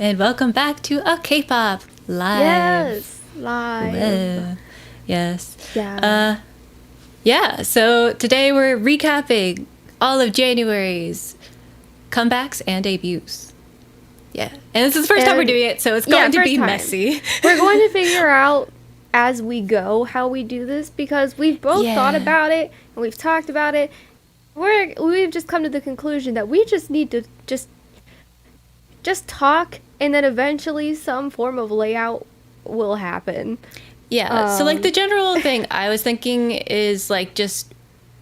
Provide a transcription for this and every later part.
and welcome back to a K-pop live. Yes, live. Hello. Yes. Yeah. Yeah. So today we're recapping all of January's comebacks and debuts. Yeah, and this is the first time we're doing it, so it's going to be messy. We're going to figure out as we go how we do this because we've both thought about it and we've talked about it. We've just come to the conclusion that we just need to just talk, and then eventually some form of layout will happen. Yeah. So like the general thing I was thinking is like just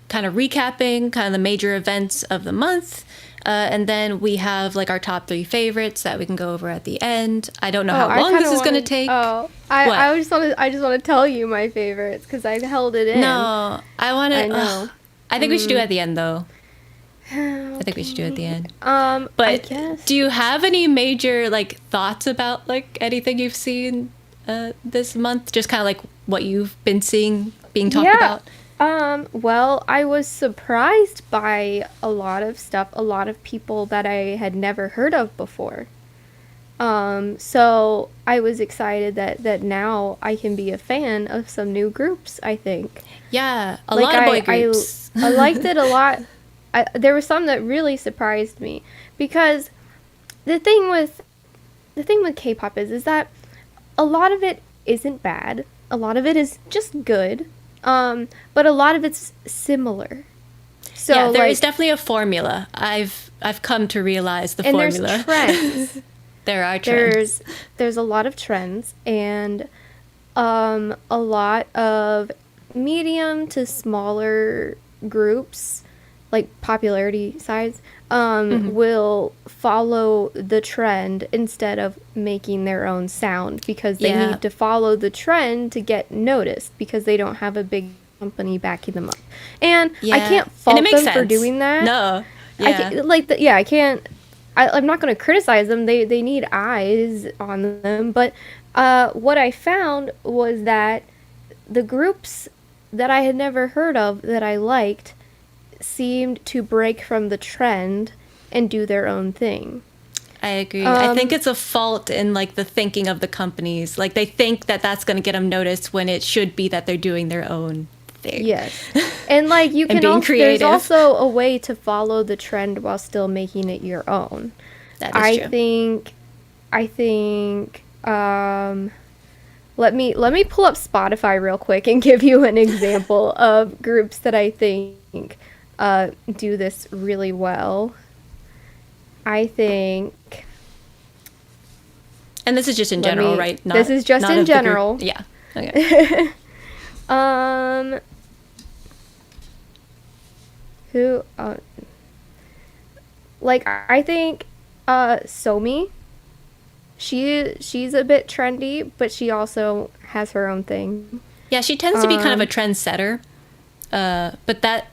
kind of recapping kind of the major events of the month. And then we have like our top 3 favorites that we can go over at the end. I don't know how long this is going to take. I just want to tell you my favorites because I held it in. No, I want to. I know. I think we should do it at the end though. I think we should do it at the end. But do you have any major like thoughts about like anything you've seen this month? Just kind of like what you've been seeing being talked about. Well, I was surprised by a lot of stuff, a lot of people that I had never heard of before. So I was excited that now I can be a fan of some new groups, I think. Yeah, a lot of boy groups. I liked it a lot. There were some that really surprised me because the thing with K-pop is that a lot of it isn't bad. A lot of it is just good. But a lot of it's similar. So yeah, there is definitely a formula. I've come to realize the formula. And there's trends. There are trends. There's a lot of trends and a lot of medium to smaller groups, like popularity size, will follow the trend instead of making their own sound because they need to follow the trend to get noticed because they don't have a big company backing them up. And I can't fault them for doing that. No. Yeah. I can't. I'm not going to criticize them. They need eyes on them. But what I found was that the groups that I had never heard of that I liked seemed to break from the trend and do their own thing. I agree. I think it's a fault in like the thinking of the companies. Like they think that that's going to get them noticed when it should be that they're doing their own thing. Yes. And like you can also, there's also a way to follow the trend while still making it your own. That is true. I think let me pull up Spotify real quick and give you an example of groups that I think do this really well. I think, and this is just in general, right? This is just in general. Yeah. Okay. Who? Like I think, Somi. She's a bit trendy, but she also has her own thing. Yeah, she tends to be kind of a trendsetter, but that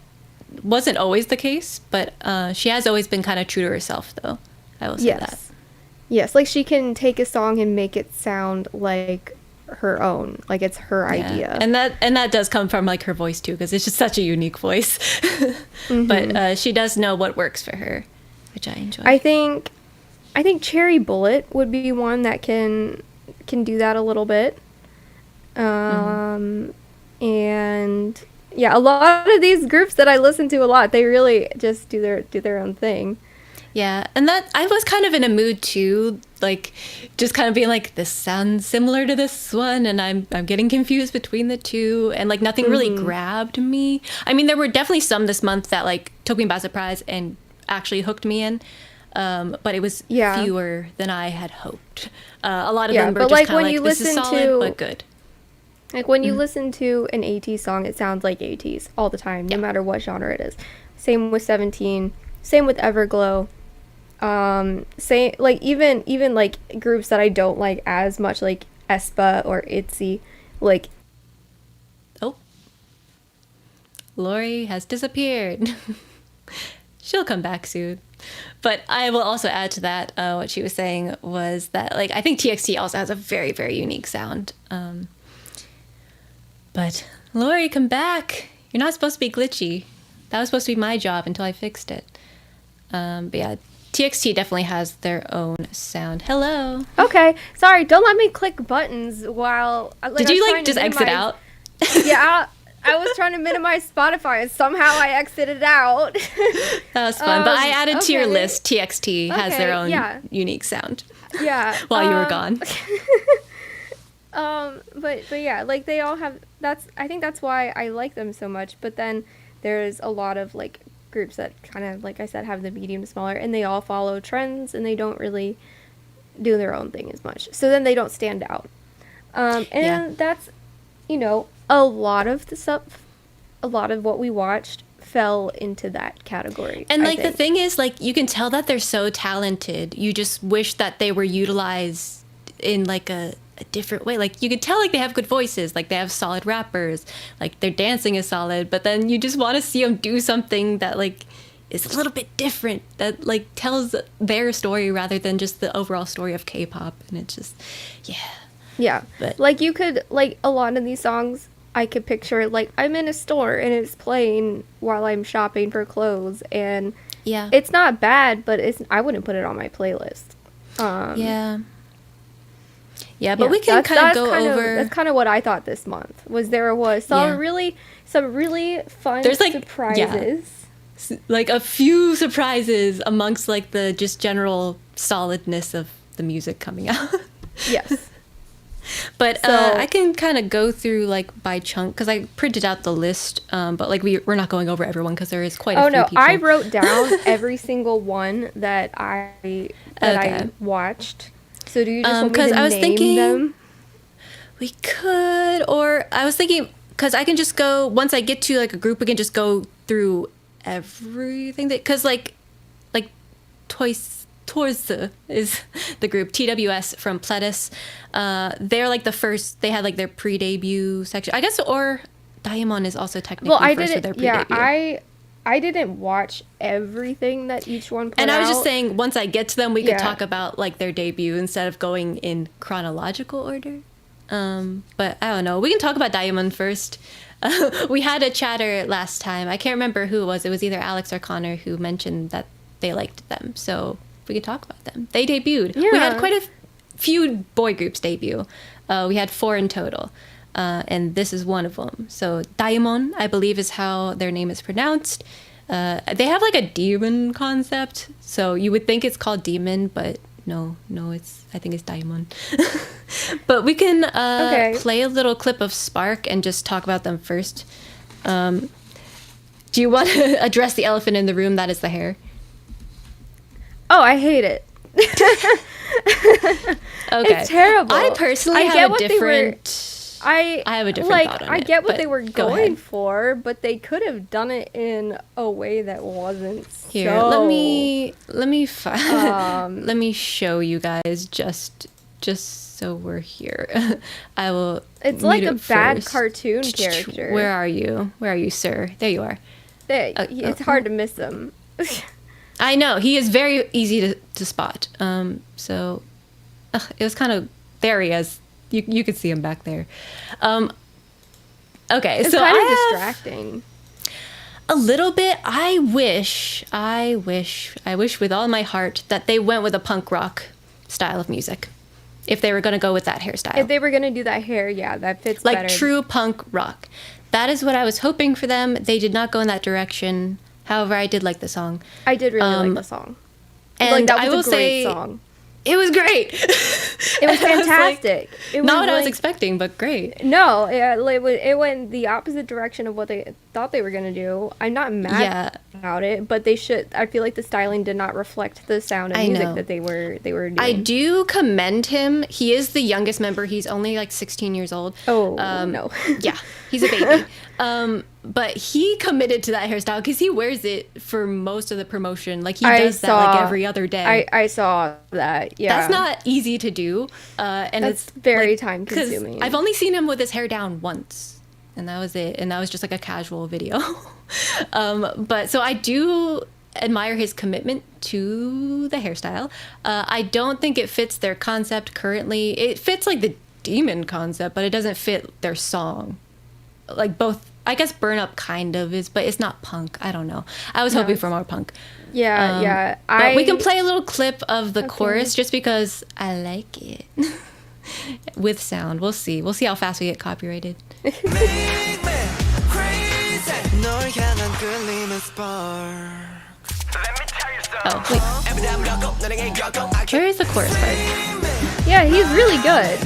wasn't always the case, but she has always been kind of true to herself, though. I will say that. Yes, like she can take a song and make it sound like her own, like it's her idea. And that does come from like her voice too, because it's just such a unique voice. But she does know what works for her, which I enjoy. I think Cherry Bullet would be one that can do that a little bit. And yeah, a lot of these groups that I listen to a lot, they really just do their own thing. Yeah, and that I was kind of in a mood too, like just kind of being like, this sounds similar to this one, and I'm getting confused between the two, and like nothing really grabbed me. I mean, there were definitely some this month that like took me by surprise and actually hooked me in, but it was fewer than I had hoped. A lot of them were just kind of like, this is solid but good. Like when you listen to an ATEEZ song, it sounds like ATEEZ all the time, no matter what genre it is. Same with 17. Same with Everglow. Same like even like groups that I don't like as much, like aespa or ITZY. Like, oh, Lori has disappeared. She'll come back soon. But I will also add to that, what she was saying was that like I think TXT also has a very, very unique sound. But Lori, come back. You're not supposed to be glitchy. That was supposed to be my job until I fixed it. But yeah, TXT definitely has their own sound. Hello. Okay, sorry. Don't let me click buttons while. Did you like just exit out? Yeah, I was trying to minimize Spotify and somehow I exited out. That was fun. But I added to your list. TXT has their own yeah. unique sound. Yeah. While you were gone. But yeah, like they all have. I think that's why I like them so much. But then there's a lot of like groups that kind of, like I said, have the medium to smaller, and they all follow trends and they don't really do their own thing as much. So then they don't stand out. And that's, you know, a lot of what we watched fell into that category. And like the thing is, like, you can tell that they're so talented. You just wish that they were utilized in like a different way. Like, you could tell like they have good voices, like they have solid rappers, like their dancing is solid, but then you just want to see them do something that like is a little bit different, that like tells their story rather than just the overall story of K-pop. And it's just yeah, but like you could, like, a lot of these songs I could picture, like, I'm in a store and it's playing while I'm shopping for clothes, and it's not bad, but I wouldn't put it on my playlist. But we can kind of go over. That's kind of what I thought this month was. There was some really fun surprises. Like a few surprises amongst like the just general solidness of the music coming out. Yes. But I can kind of go through like by chunk because I printed out the list. But like we're not going over everyone because there is quite a few people. I wrote down every single one that I watched. So do you just want me to name them? We could, or I was thinking, because I can just go, once I get to like a group, we can just go through everything that, because like TOYZ is the group, TWS from Pledis. They're like the first, they had like their pre-debut section, I guess, or DXMON is also technically first with their pre-debut. I didn't watch everything that each one put out. And I was just saying, once I get to them, we could talk about like their debut instead of going in chronological order. But I don't know. We can talk about DXMON first. We had a chatter last time. I can't remember who it was. It was either Alex or Connor who mentioned that they liked them. So we could talk about them. They debuted. Yeah. We had quite a few boy groups debut. We had 4 in total. And this is one of them. So DXMON, I believe, is how their name is pronounced. They have like a demon concept, so you would think it's called Demon, but no, I think it's DXMON. But we can play a little clip of Spark and just talk about them first. Do you want to address the elephant in the room? That is the hair. Oh, I hate it. Okay, it's terrible. I personally have a different. I have a different thought on I it, get what they were going for, but they could have done it in a way that wasn't. Here, let me let me show you guys just so we're here. I will. It's like a bad cartoon character. Where are you, sir? There you are. It's hard to miss him. I know, he is very easy to spot. So it was kind of, there he is. You could see him back there. Okay, it's so kind of distracting. A little bit. I wish with all my heart that they went with a punk rock style of music. If they were going to go with that hairstyle. If they were going to do that hair, yeah, that fits like better. Like true punk rock. That is what I was hoping for them. They did not go in that direction. However, I did like the song. I did really like the song. And like, that was I will a great say, song. It was great. It was fantastic. It was not what I was expecting, but great. No, it went the opposite direction of what they thought they were going to do. I'm not mad about it, but they should. I feel like the styling did not reflect the sound and music that they were doing. I do commend him. He is the youngest member. He's only like 16 years old. Oh, no. Yeah, he's a baby. But he committed to that hairstyle because he wears it for most of the promotion. Like he does that like every other day. I saw that. Yeah, that's not easy to do, and that's it's very like, time consuming. I've only seen him with his hair down once, and that was it. And that was just like a casual video. But so I do admire his commitment to the hairstyle. I don't think it fits their concept currently. It fits like the demon concept, but it doesn't fit their song. like both. I guess Burn Up kind of is, but it's not punk. I don't know. I was hoping for more punk. Yeah. But we can play a little clip of the chorus just because I like it. With sound. We'll see. We'll see how fast we get copyrighted. Oh, wait. Where is the chorus part? Yeah, he's really good.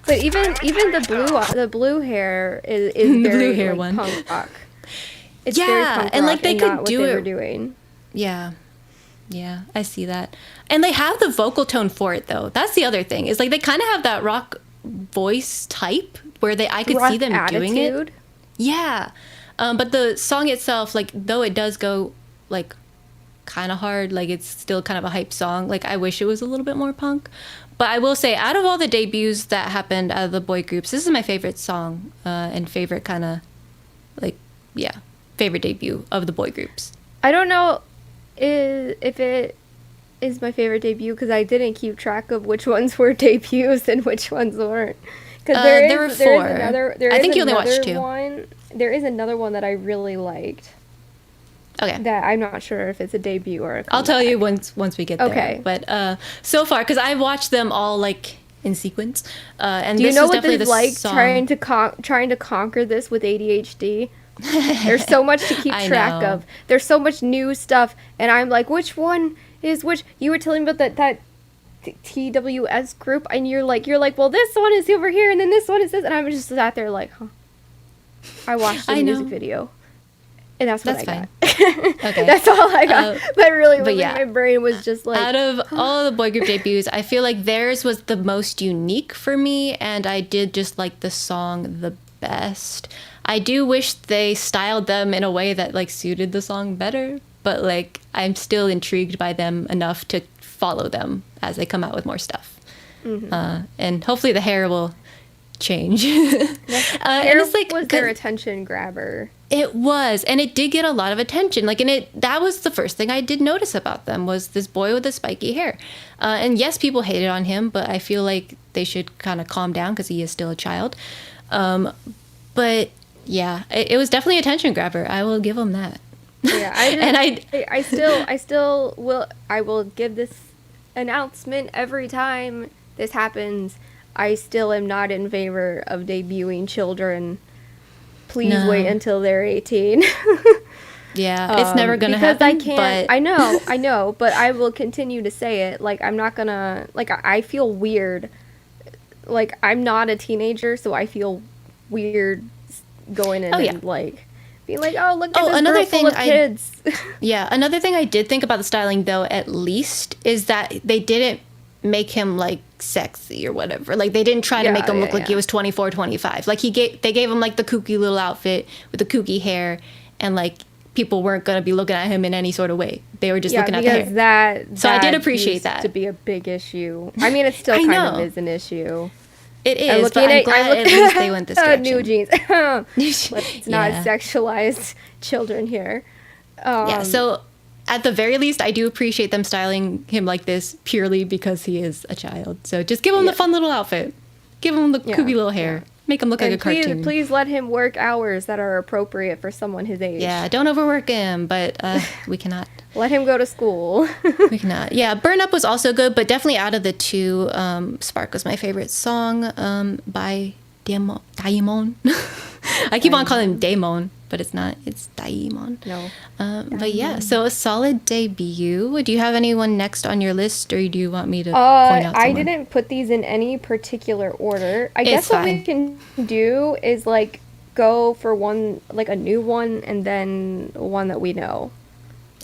But even the blue hair is The very blue hair like, one. punk rock. It's Yeah, very punk and, like, rock they and could not what do they it- were doing. Yeah. Yeah, I see that. And they have the vocal tone for it, though. That's the other thing. Is like they kind of have that rock voice type where I could Rock see them doing it. attitude. Yeah. But the song itself, like, though it does go, like, kind of hard, like, it's still kind of a hype song. Like, I wish it was a little bit more punk. But I will say, out of all the debuts that happened out of the boy groups, this is my favorite song and favorite kind of, like, yeah, favorite debut of the boy groups. I don't know if it is my favorite debut because I didn't keep track of which ones were debuts and which ones weren't. Because there were four. I think you only watched two. There is another one that I really liked. Okay. That I'm not sure if it's a debut or a comeback. I'll tell you once we get there. Okay. But so far, because I watched them all like in sequence, and Do you this know was what definitely it's the like song. trying to conquer this with ADHD? There's so much to keep I track know. of. There's so much new stuff, and I'm like, which one is which? You were telling me about that TWS group, and you're like, well, this one is over here, and then this one is this, and I'm just sat there like, huh. I watched the I know. music video, and that's what I fine. got. Okay. That's all I got. But really, yeah. my brain was just like, Out of all the boy group debuts, I feel like theirs was the most unique for me, and I did just like the song the best. I do wish they styled them in a way that like suited the song better, but like I'm still intrigued by them enough to follow them as they come out with more stuff. Mm-hmm. And hopefully the hair will change. hair and it's like was their attention grabber. It was, and it did get a lot of attention. Like, and that was the first thing I did notice about them was this boy with the spiky hair. And yes, people hated on him, but I feel like they should kind of calm down because he is still a child. But yeah, it was definitely attention grabber. I will give him that. Yeah, I still will. I will give this announcement every time this happens. I still am not in favor of debuting children. Please wait until they're 18. Yeah, it's never gonna because happen. I can't. But I know, but I will continue to say it. Like I'm not gonna. Like I feel weird. Like I'm not a teenager, so I feel weird going in and like being like, oh look at this another girl full of kids. Yeah, another thing I did think about the styling though, at least, is that they didn't make him like sexy or whatever. Like they didn't try to make him look like he was 24, 25. Like they gave him like the kooky little outfit with the kooky hair, and like people weren't gonna be looking at him in any sort of way. They were just looking at the hair. So I did appreciate used that to be a big issue. I mean, it still kind of is an issue. It is, but I'm glad at least they went this direction. New jeans. Let's not sexualize children here. Yeah, so at the very least, I do appreciate them styling him like this purely because he is a child. So just give him the fun little outfit. Give him the kooky little hair. Make him look like a cartoon. Please let him work hours that are appropriate for someone his age. Yeah, don't overwork him, but we cannot. Let him go to school. We cannot. Yeah, Burn Up was also good, but definitely out of the two, Spark was my favorite song by DXMON. I keep on calling him Daemon, but it's not. It's DXMON. No. But yeah, so a solid debut. Do you have anyone next on your list, or do you want me to point out someone? I didn't put these in any particular order. I guess what we can do is like go for one, like a new one, and then one that we know.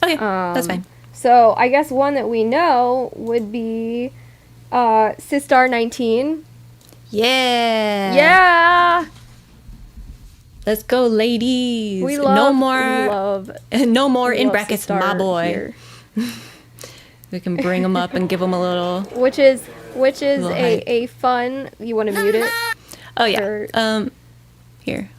Okay, that's fine. So I guess one that we know would be Sistar 19. Yeah. Yeah. Let's go, ladies. We love, no more in brackets, Sistar my boy. Here. We can bring him up and give him a little. Which is a fun. You want to mute it? Oh yeah. Here,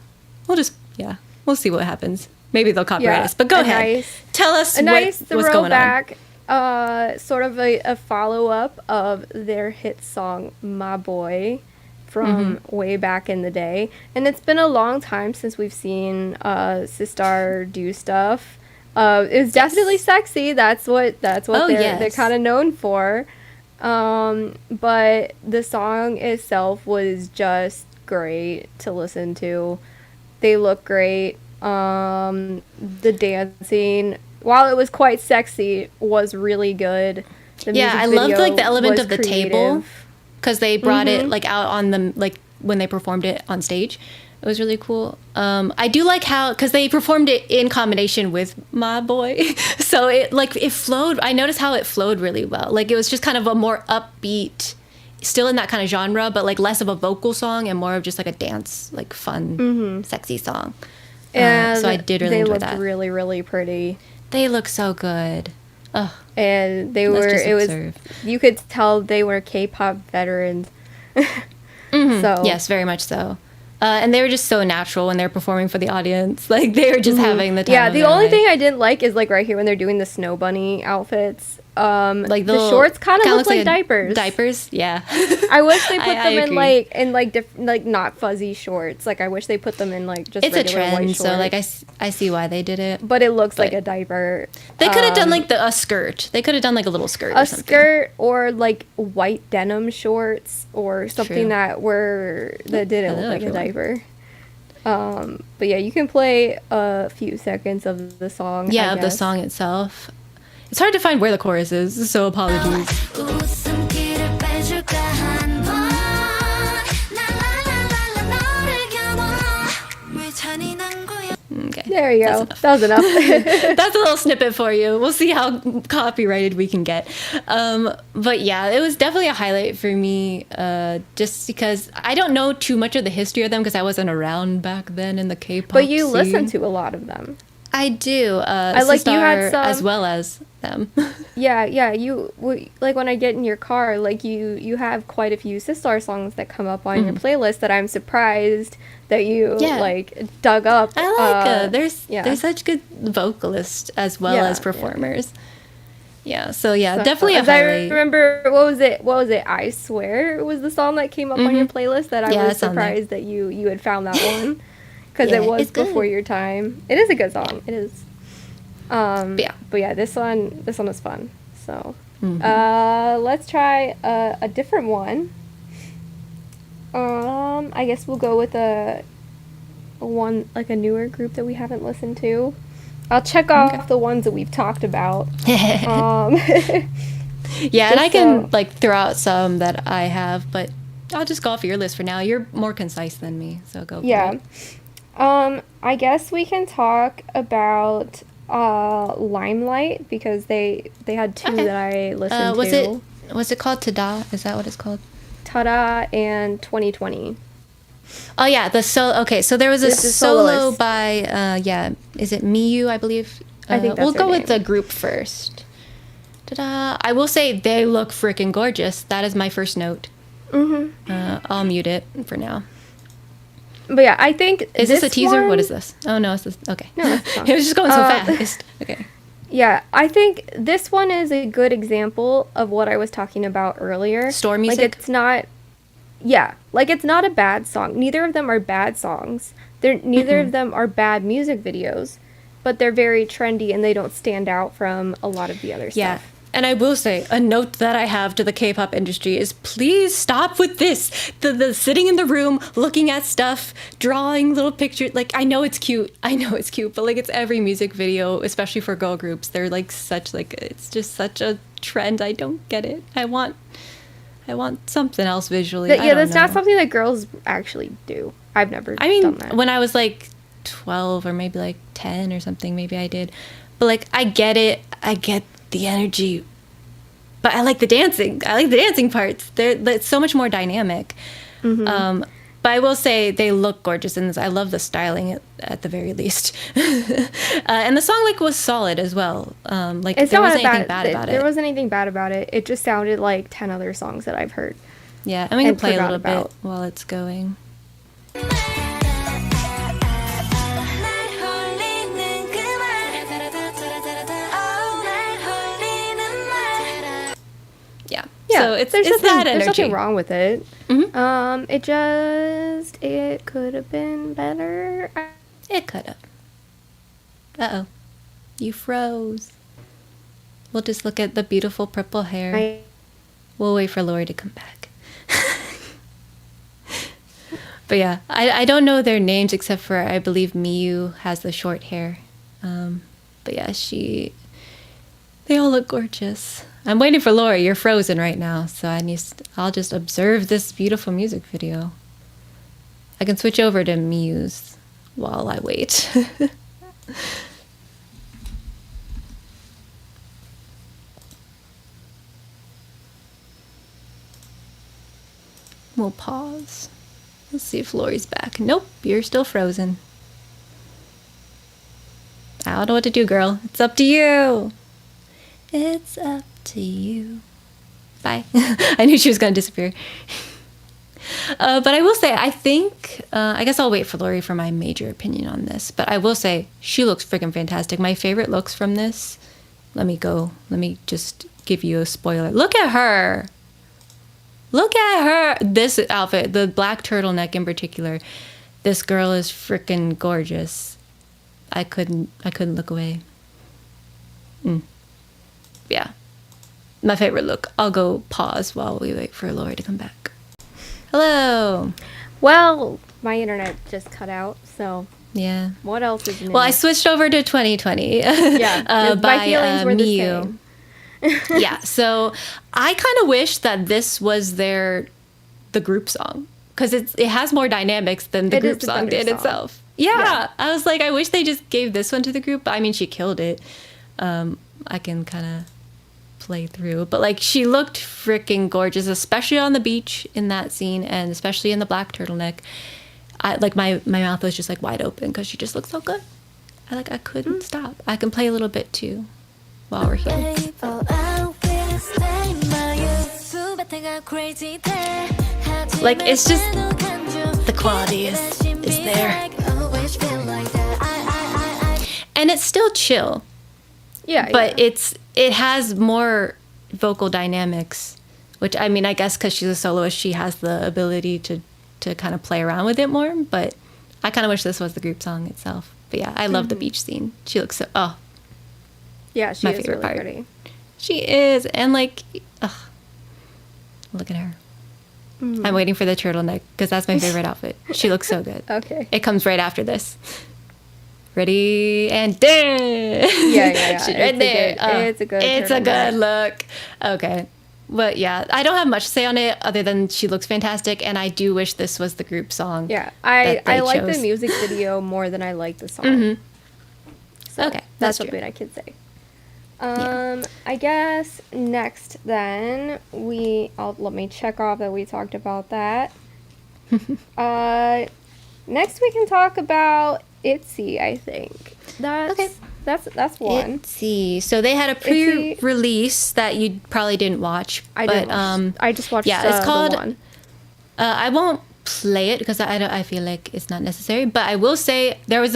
we'll see what happens. Maybe they'll copyright us. But go ahead. Tell us what's going on. sort of a follow-up of their hit song My Boy from way back in the day. And it's been a long time since we've seen Sistar do stuff. It's definitely sexy. That's what they're kind of known for. But the song itself was just great to listen to. They look great. The dancing, while it was quite sexy, was really good. I loved like the element of the table, because they brought it like out on them, like when they performed it on stage. It was really cool. I do like how, because they performed it in combination with My Boy, so it flowed. I noticed how it flowed really well. Like it was just kind of a more upbeat, still in that kind of genre, but like less of a vocal song and more of just like a dance, like fun, sexy song. And so I did really enjoy that. They looked really, really pretty. They look so good. Ugh. And they were, you could tell they were K-pop veterans. So yes, very much so. And they were just so natural when they were performing for the audience. Like they were just having the time. Yeah, the only thing I didn't like is like right here when they're doing the snow bunny outfits. Like the shorts kind of look like diapers. Diapers, yeah. I wish they put them in not fuzzy shorts. Like I wish they put them in like just it's regular a trend, white shorts. so like I see why they did it. But it looks like a diaper. They could have done like a skirt. They could have done like a little skirt. A skirt or like white denim shorts or something that didn't look like a diaper. But yeah, you can play a few seconds of the song. Yeah, of the song itself. It's hard to find where the chorus is, so apologies. Okay. There you go. That was enough. That's a little snippet for you. We'll see how copyrighted we can get. But yeah, it was definitely a highlight for me, just because I don't know too much of the history of them because I wasn't around back then in the K-pop But you scene. listen to a lot of them. I do. I like you had some, as well as them. yeah. You like when I get in your car, like you have quite a few Sistar songs that come up on your playlist that I'm surprised that you like dug up. I like they're such good vocalists as well as performers. Yeah. So definitely a highlight. I remember what was it? I Swear was the song that came up on your playlist that I was surprised that you had found that one. Because it was before your time. It is a good song. It is. But yeah, this one is fun. So let's try a different one. I guess we'll go with a newer group that we haven't listened to. I'll check off the ones that we've talked about. Yeah, and I can like throw out some that I have, but I'll just go off your list for now. You're more concise than me, so go for it. I guess we can talk about Limelight because they had two that I listened to. Was it called TADA? Is that what it's called? TADA and 2020. Oh yeah, so there was a solo by is it Miyu, I believe? I think that's we'll go name. with the group first. TADA. I will say they look freaking gorgeous. That is my first note. I'll mute it for now. But yeah, I think is this a teaser? What is this? Oh no, it's this. Okay. No, it was just going so fast. Okay. Yeah, I think this one is a good example of what I was talking about earlier. Store music. Like it's not. Yeah, like it's not a bad song. Neither of them are bad songs. Neither of them are bad music videos, but they're very trendy and they don't stand out from a lot of the other stuff. And I will say, a note that I have to the K-pop industry is please stop with this. The sitting in the room, looking at stuff, drawing little pictures. Like, I know it's cute, but like it's every music video, especially for girl groups. They're like it's just such a trend. I don't get it. I want something else visually. That's not something that girls actually do. I've never done that. When I was like 12 or maybe like 10 or something, maybe I did. But like, I get it. I get the energy, but I like the dancing. I like the dancing parts. It's so much more dynamic. But I will say they look gorgeous in this. I love the styling at the very least. And the song was solid as well. There wasn't anything bad about it. There wasn't anything bad about it. It just sounded like 10 other songs that I've heard. Yeah, and we can play a little bit while it's going. Yeah. Yeah, So it's there's that there's energy. nothing wrong with it. Mhm. It could have been better. It could have. Uh-oh. You froze. We'll just look at the beautiful purple hair. We'll wait for Lori to come back. But yeah, I don't know their names except for I believe Miyu has the short hair. But yeah, they all look gorgeous. I'm waiting for Lori. You're frozen right now, so I'll just observe this beautiful music video. I can switch over to Miyu's while I wait. We'll pause. Let's see if Lori's back. Nope, you're still frozen. I don't know what to do, girl. It's up to you. It's up to you. Bye. I knew she was going to disappear. But I will say, I think, I guess I'll wait for Lori for my major opinion on this. But I will say, she looks freaking fantastic. My favorite looks from this, let me just give you a spoiler. Look at her. Look at her. This outfit, the black turtleneck in particular. This girl is freaking gorgeous. I couldn't look away. Yeah. My favorite look. I'll go pause while we wait for Lori to come back. Hello. Well, my internet just cut out, so Yeah. what else is new? Well, I switched over to 2020. Yeah, by my feelings were the Miyu. same. Yeah, so I kind of wish that this was the group song because it has more dynamics than the group song did itself. Yeah, I was like, I wish they just gave this one to the group. I mean, she killed it. I can kind of play through, but like she looked freaking gorgeous, especially on the beach in that scene, and especially in the black turtleneck. My mouth was just like wide open because she just looked so good. I couldn't stop. I can play a little bit too while we're here. Like, it's just the quality is there, and it's still chill. Yeah, But it has more vocal dynamics, which I mean, I guess because she's a soloist, she has the ability to kind of play around with it more. But I kind of wish this was the group song itself. But yeah, I love the beach scene. She looks so yeah, she my is favorite really part. pretty. She is, and like, look at her. I'm waiting for the turtleneck because that's my favorite outfit. She looks so good. Okay. It comes right after this. Ready and dance. Yeah. She's right there. It's a good It's a turtleneck. good look. Okay. But yeah, I don't have much to say on it other than she looks fantastic, and I do wish this was the group song. Yeah, that they I like the chose. music video more than I like the song. So Okay, that's that's true. something I could say. Yeah. I guess next then let me check off that we talked about that. Next we can talk about ITZY, I think. That's one. ITZY. So they had a pre-release that you probably didn't watch. I but, didn't. I just watched. Yeah, it's called. the one. I won't play it because I feel like it's not necessary. But I will say there was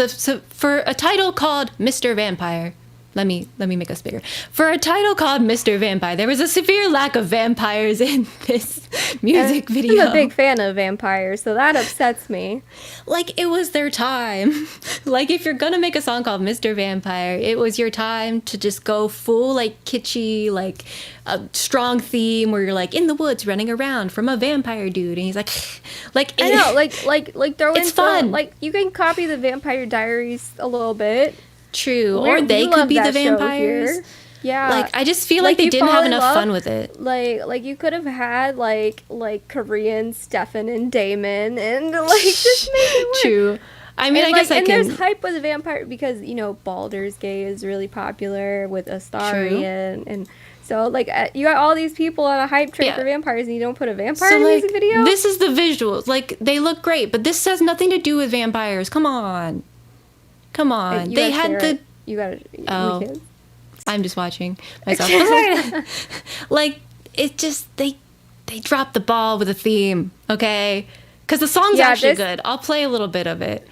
for a title called Mr. Vampire. Let me make us bigger. For a title called Mr. Vampire, there was a severe lack of vampires in this music video. I'm a big fan of vampires, so that upsets me. Like, it was their time. Like, if you're gonna make a song called Mr. Vampire, it was your time to just go full, like, kitschy, like, a strong theme where you're, like, in the woods running around from a vampire dude, and he's like, I know, like throw in It's fun. like, you can copy the Vampire Diaries a little bit. True. We Or they could love be the that show vampires. here. Yeah. Like, I just feel like they you didn't fall have in enough love, fun with it. Like you could have had like Korean Stefan and Damon and like just make it work. True. I mean, And, I guess I and can. there's hype with the vampire because Baldur's Gate is really popular with Astarion and so like you got all these people on a hype train Yeah. for vampires and you don't put a vampire So, in a like, music video. this is the visuals. Like, they look great, but this has nothing to do with vampires. Come on. Come on. You They gotta had share the. it. You gotta. Oh. We can. I'm just watching myself. Like, it just, they dropped the ball with a theme, okay? Because the song's Yeah, actually this- good. I'll play a little bit of it.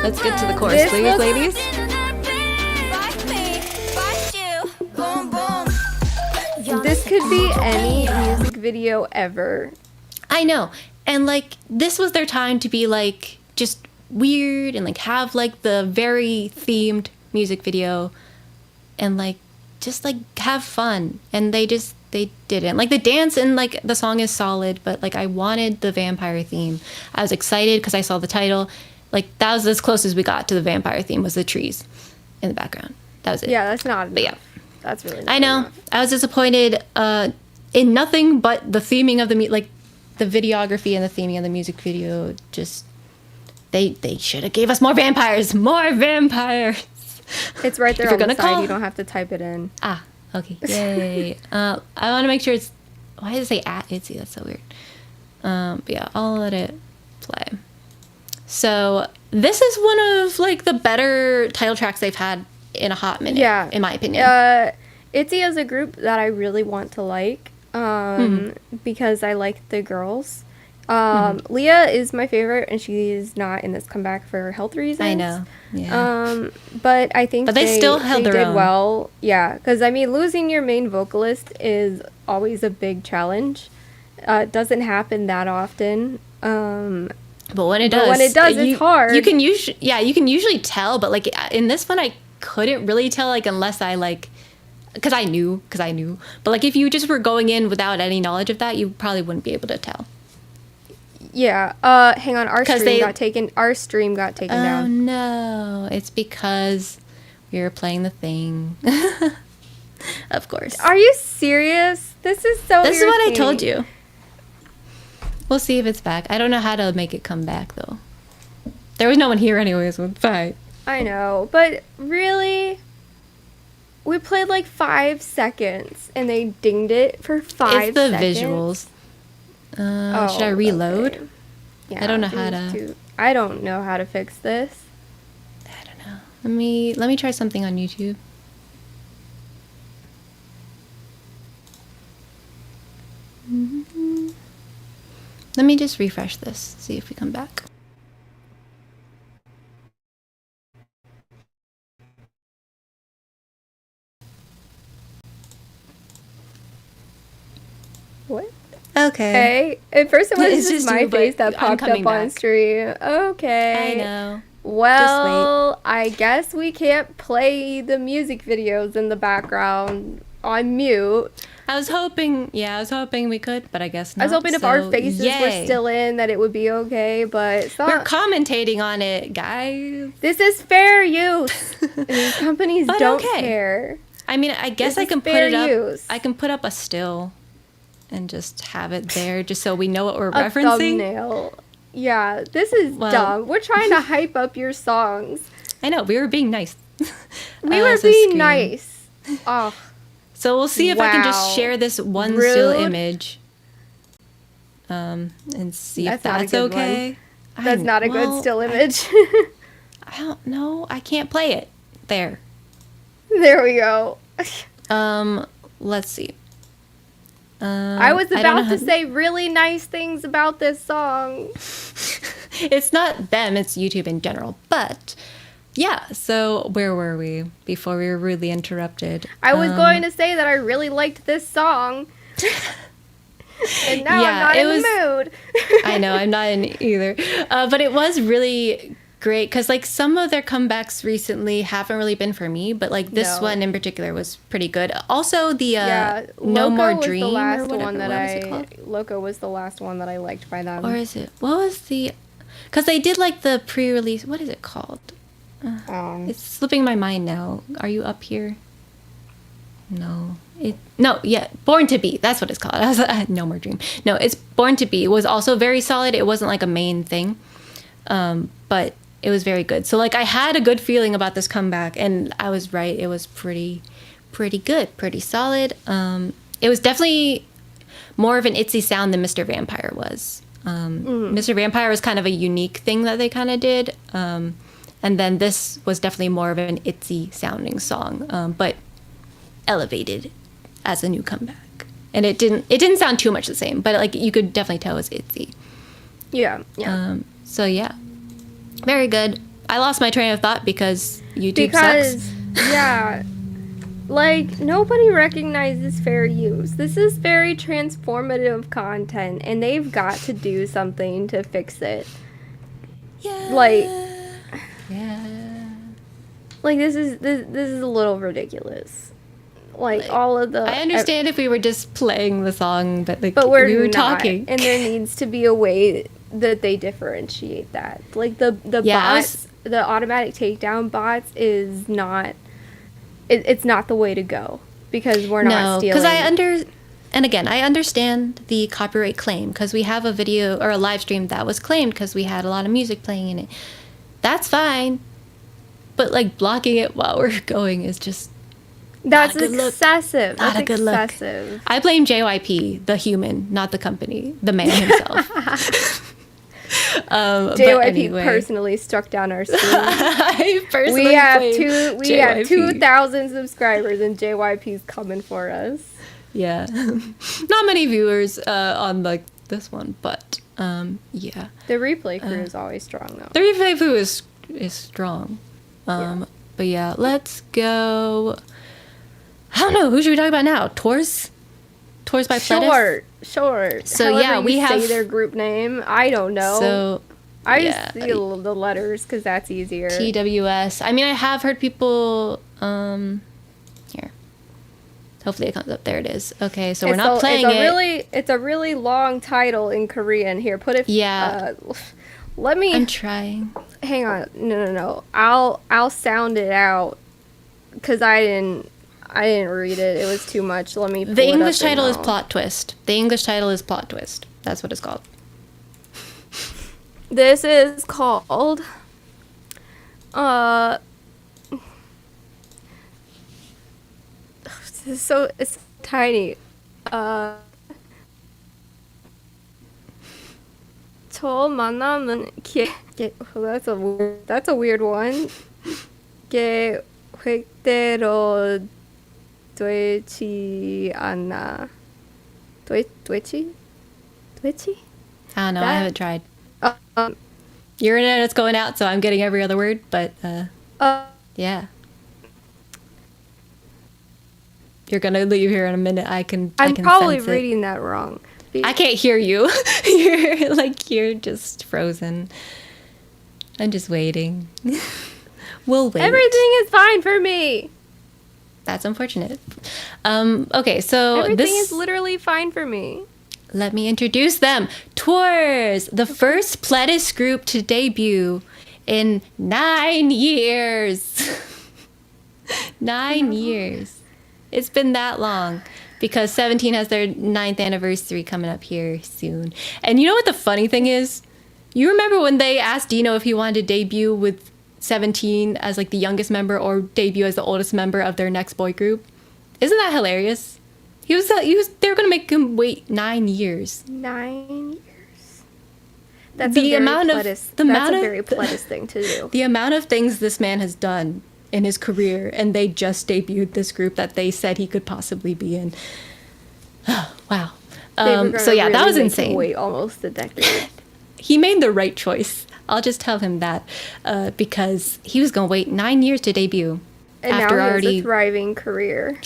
Let's get to the chorus, This please, looks- ladies. could be any music video ever. I know. And like this was their time to be like just weird and like have like the very themed music video and like just like have fun. And they didn't. Like the dance and like the song is solid, but like I wanted the vampire theme. I was excited because I saw the title. Like that was as close as we got to the vampire theme, was the trees in the background. That was it. Yeah, that's not enough. But yeah. That's really not I know. enough. I was disappointed in nothing but the theming of the like the videography and the theming of the music video. Just they should have gave us more vampires. More vampires. It's right there on the side. You don't have to type it in. Ah, okay. Yay. I want to make sure it's... Why does it say at ITZY? That's so weird. But yeah, I'll let it play. So this is one of like the better title tracks they've had in a hot minute, in my opinion. ITZY is a group that I really want to like because I like the girls. Leah is my favorite, and she is not in this comeback for health reasons. I know. Yeah. But I think they still held their own. Well. Yeah, because I mean, losing your main vocalist is always a big challenge. It doesn't happen that often. But when it does, it's hard. You can usually tell, but like in this one, I couldn't really tell, like unless I like, because I knew. But like if you just were going in without any knowledge of that, you probably wouldn't be able to tell. Yeah. Hang on. Our stream got taken down. Oh no! It's because we were playing the thing. Of course. Are you serious? This is so. This is what I told you. We'll see if it's back. I don't know how to make it come back though. There was no one here anyways. So bye. I know, but really, we played like 5 seconds and they dinged it for 5 seconds. It's the visuals. Should I reload? Okay. Yeah, I don't know how to. I don't know how to fix this. I don't know. Let me try something on YouTube. Let me just refresh this. See if we come back. What? Okay. At first it was It's just just my you, face but that popped I'm up coming on back. stream. Okay. I know. Well, I guess we can't play the music videos in the background on mute. I was hoping we could, but I guess not. I was hoping if our faces were still in that it would be okay, but it's not. We're commentating on it, guys. This is fair use. These companies But don't okay. care. I mean, I guess This I is can put fair it up. use. I can put up a still and just have it there just so we know what we're A referencing. thumbnail. Yeah, this is Well- dumb. We're trying to hype up your songs. I know, we were being nice. We were so being screen. nice. Oh, So we'll see if I can just Wow. share this one still Rude. image. And see if That's not a that's good okay. that's not a good still image. I don't know. I can't play it. There. There we go. Let's see. I was don't know about how- to say really nice things about this song. It's not them, it's YouTube in general. But yeah, so where were we before we were rudely interrupted? I was going to say that I really liked this song. And now I'm not in the mood. I know, I'm not in either. But it was really great because like some of their comebacks recently haven't really been for me, but like this No. one in particular was pretty good. Also the Loco No More was Dream the last or whatever, one that what was it called? Loco was the last one that I liked by them. Or is it, what was the, because they did like the pre-release, what is it called? It's slipping my mind now. Are you up here? No. Born to Be. That's what it's called. I was like, No More Dream. No, it's Born to Be. It was also very solid. It wasn't like a main thing. But it was very good. So like I had a good feeling about this comeback and I was right. It was pretty good, pretty solid. It was definitely more of an ITZY sound than Mr. Vampire was. Mr. Vampire was kind of a unique thing that they kind of did. And then this was definitely more of an ITZY sounding song, but elevated as a new comeback. And it didn't sound too much the same, but like you could definitely tell it was ITZY. Yeah. So yeah, very good. I lost my train of thought because YouTube sucks. Yeah. Like, nobody recognizes fair use. This is very transformative content, and they've got to do something to fix it. Yeah. Like, yeah. like this is a little ridiculous. Like all of the. I understand if we were just playing the song, but like but we were not, talking, and there needs to be a way that they differentiate that. Like the bots, the automatic takedown bots is not. It's not the way to go because we're not stealing. Because I understand the copyright claim because we have a video or a live stream that was claimed because we had a lot of music playing in it. That's fine, but like blocking it while we're going is just that's excessive. Not a good look. I blame JYP, the human, not the company, the man himself. JYP anyway. Personally struck down our stream. We have 2,000 subscribers and JYP's coming for us. Yeah, not many viewers on like this one, but yeah. The replay crew is always strong though. The replay crew is strong. But yeah, let's go. I don't know, who should we talk about now? Tours by Pledis? Sure. So however yeah, we have say their group name. I don't know. So I just see the letters because that's easier. TWS. I mean, I have heard people. Here. Hopefully it comes up. There it is. Okay, so we're not playing it. It's a really long title in Korean. Here, put it. Yeah. Let me. I'm trying. Hang on. No. I'll sound it out because I didn't read it. It was too much. Let me. The English title is Plot Twist. That's what it's called. This is called. So it's tiny. 저 만남은 that's a weird one. 계획대로 되지 않아. 되지? I don't know. I haven't tried. Your internet is going out, so I'm getting every other word. But yeah, you're gonna leave here in a minute. I'm probably reading that wrong. I can't hear you. You're just frozen. I'm just waiting. We'll wait. Everything is fine for me. That's unfortunate. Okay, so everything is literally fine for me. Let me introduce them. Tours, the first Pledis group to debut in 9 years. 9 years. It's been that long because 17 has their 9th anniversary coming up here soon. And you know what the funny thing is? You remember when they asked Dino if he wanted to debut with 17 as like the youngest member or debut as the oldest member of their next boy group? Isn't that hilarious? They were going to make him wait 9 years. 9 years. That's a very Pledis thing to do. The amount of things this man has done in his career, and they just debuted this group that they said he could possibly be in. Wow. So yeah, that was insane. Wait almost a decade. He made the right choice. I'll just tell him that because he was going to wait 9 years to debut. And after now he already has a thriving career.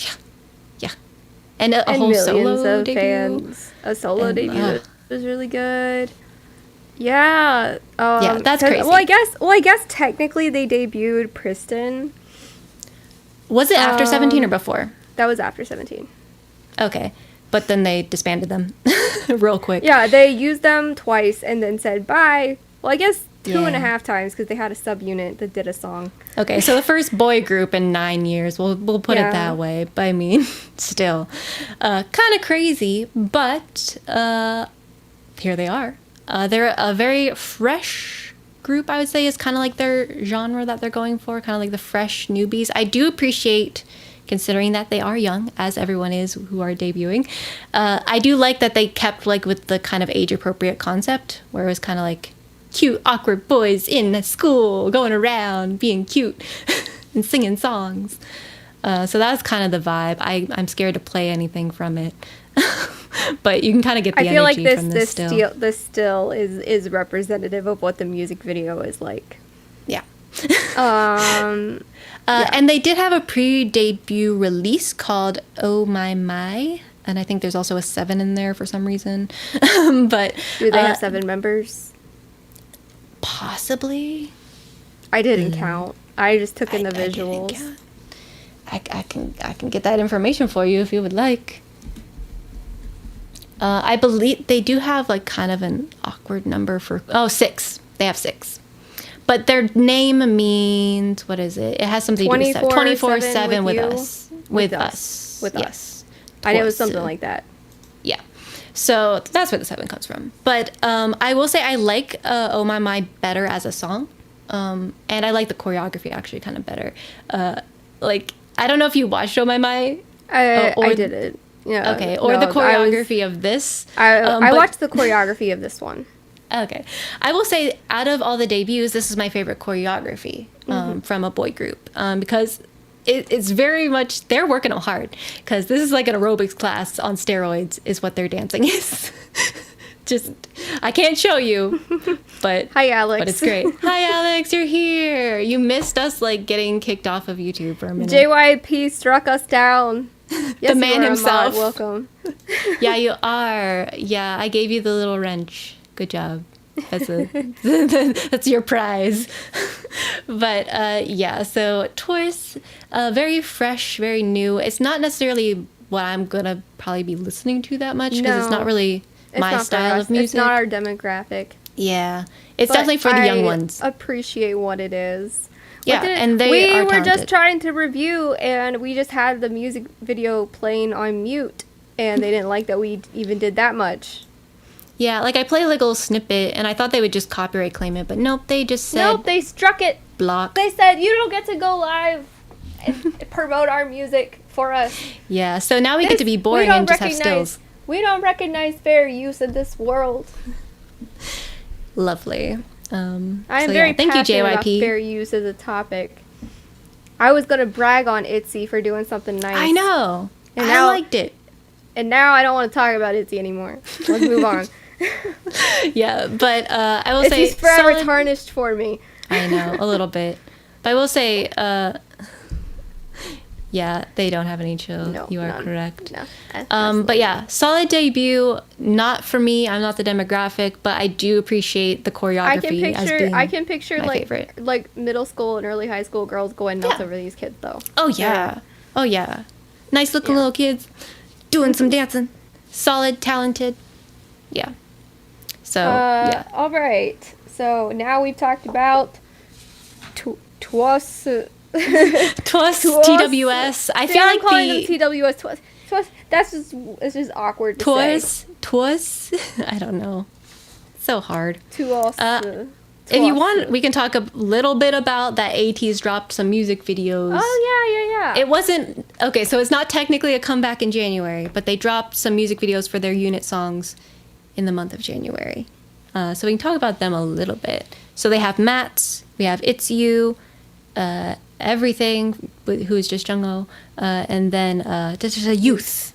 Yeah. And a whole solo debut. Fans. A solo debut was really good. Yeah. Yeah, that's crazy. Well, I guess technically they debuted Priston. Was it after 17 or before? That was after 17. Okay. But then they disbanded them real quick. Yeah, they used them twice and then said bye. Well, I guess 2.5 times because they had a subunit that did a song. Okay, so the first boy group in 9 years. We'll put it that way. But I mean, still, kind of crazy. But here they are. They're a very fresh group, I would say, is kind of like their genre that they're going for. Kind of like the fresh newbies. I do appreciate, considering that they are young, as everyone is who are debuting. I do like that they kept like with the kind of age appropriate concept, where it was kind of like cute, awkward boys in school, going around, being cute, and singing songs. So that's kind of the vibe. I'm scared to play anything from it. But you can kind of get the energy from this still. I feel like this still is representative of what the music video is like. Yeah. And they did have a pre-debut release called Oh My My. And I think there's also a 7 in there for some reason. But do they have 7 members? Possibly. I didn't count. I just took in the visuals. I can get that information for you if you would like. I believe they do have like kind of an awkward number for 6. They have 6. But their name means, what is it? It has something to do with 24/7 with us. With us. With yes. us. I know it was something like that. Yeah. So that's where the 7 comes from. But I will say I like Oh My My better as a song. And I like the choreography actually kind of better. Like, I don't know if you watched Oh My My. I didn't. Yeah. Okay. Or the choreography of this. I watched the choreography of this one. Okay. I will say out of all the debuts, this is my favorite choreography from a boy group because it's very much, they're working hard because this is like an aerobics class on steroids is what their dancing is. Just, I can't show you, but hi Alex. But it's great. Hi Alex, you're here. You missed us like getting kicked off of YouTube for a minute. JYP struck us down. Yes, the man himself. Welcome. Yeah, you are. Yeah, I gave you the little wrench. Good job. That's that's your prize. But yeah, so Taurus, very fresh, very new. It's not necessarily what I'm gonna probably be listening to that much because it's not really my style of music. It's not our demographic. Yeah, it's definitely for the young ones. Appreciate what it is. Yeah, and we were just trying to review, and we just had the music video playing on mute, and they didn't like that we even did that much. Yeah, like I played like a little snippet, and I thought they would just copyright claim it, but nope, they just said... Nope, they struck it. Block. They said, you don't get to go live and promote our music for us. Yeah, so now we get to be boring and just have stills. We don't recognize fair use in this world. Lovely. I am very passionate about fair use as a topic. I was going to brag on ITZY for doing something nice. I know. And I liked it. And now I don't want to talk about ITZY anymore. Let's move on. Yeah, but I will say... It's forever tarnished for me. I know, a little bit. But I will say, yeah, they don't have any chill. No, you are correct. No, but yeah, solid debut. Not for me. I'm not the demographic, but I do appreciate the choreography I can picture like middle school and early high school girls going nuts over these kids, though. Oh, yeah. Oh, yeah. Nice looking little kids doing some dancing. Solid, talented. Yeah. So, yeah. All right. So now we've talked about TWS, TWS. I feel like calling them TWS. TWS. It's just awkward to say. TWS. I don't know. So hard. TWS. If you want, we can talk a little bit about that ATEEZ dropped some music videos. Oh, yeah. It wasn't... Okay, so it's not technically a comeback in January, but they dropped some music videos for their unit songs in the month of January. So we can talk about them a little bit. So they have Mats, we have ITZY, Everything, who's just Jungho, and then there's a Youth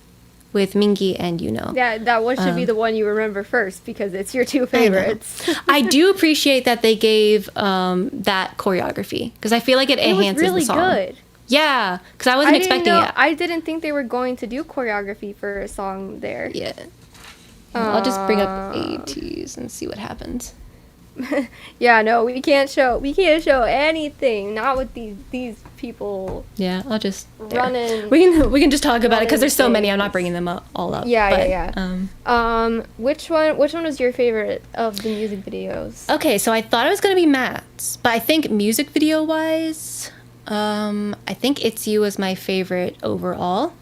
with Mingi and Yuno. Yeah, that one should be the one you remember first because it's your two favorites. I do appreciate that they gave that choreography because I feel like it enhances the song. It was really good. Yeah, because I wasn't expecting it. I didn't think they were going to do choreography for a song there. Yeah. I'll just bring up ATEEZ and see what happens. Yeah, no, we can't show anything. Not with these people. Yeah, I'll just running. We can just talk about it because there's so many. I'm not bringing them all up. Yeah. Which one was your favorite of the music videos? Okay, so I thought it was gonna be Matt's, but I think music video wise, I think ITZY was my favorite overall.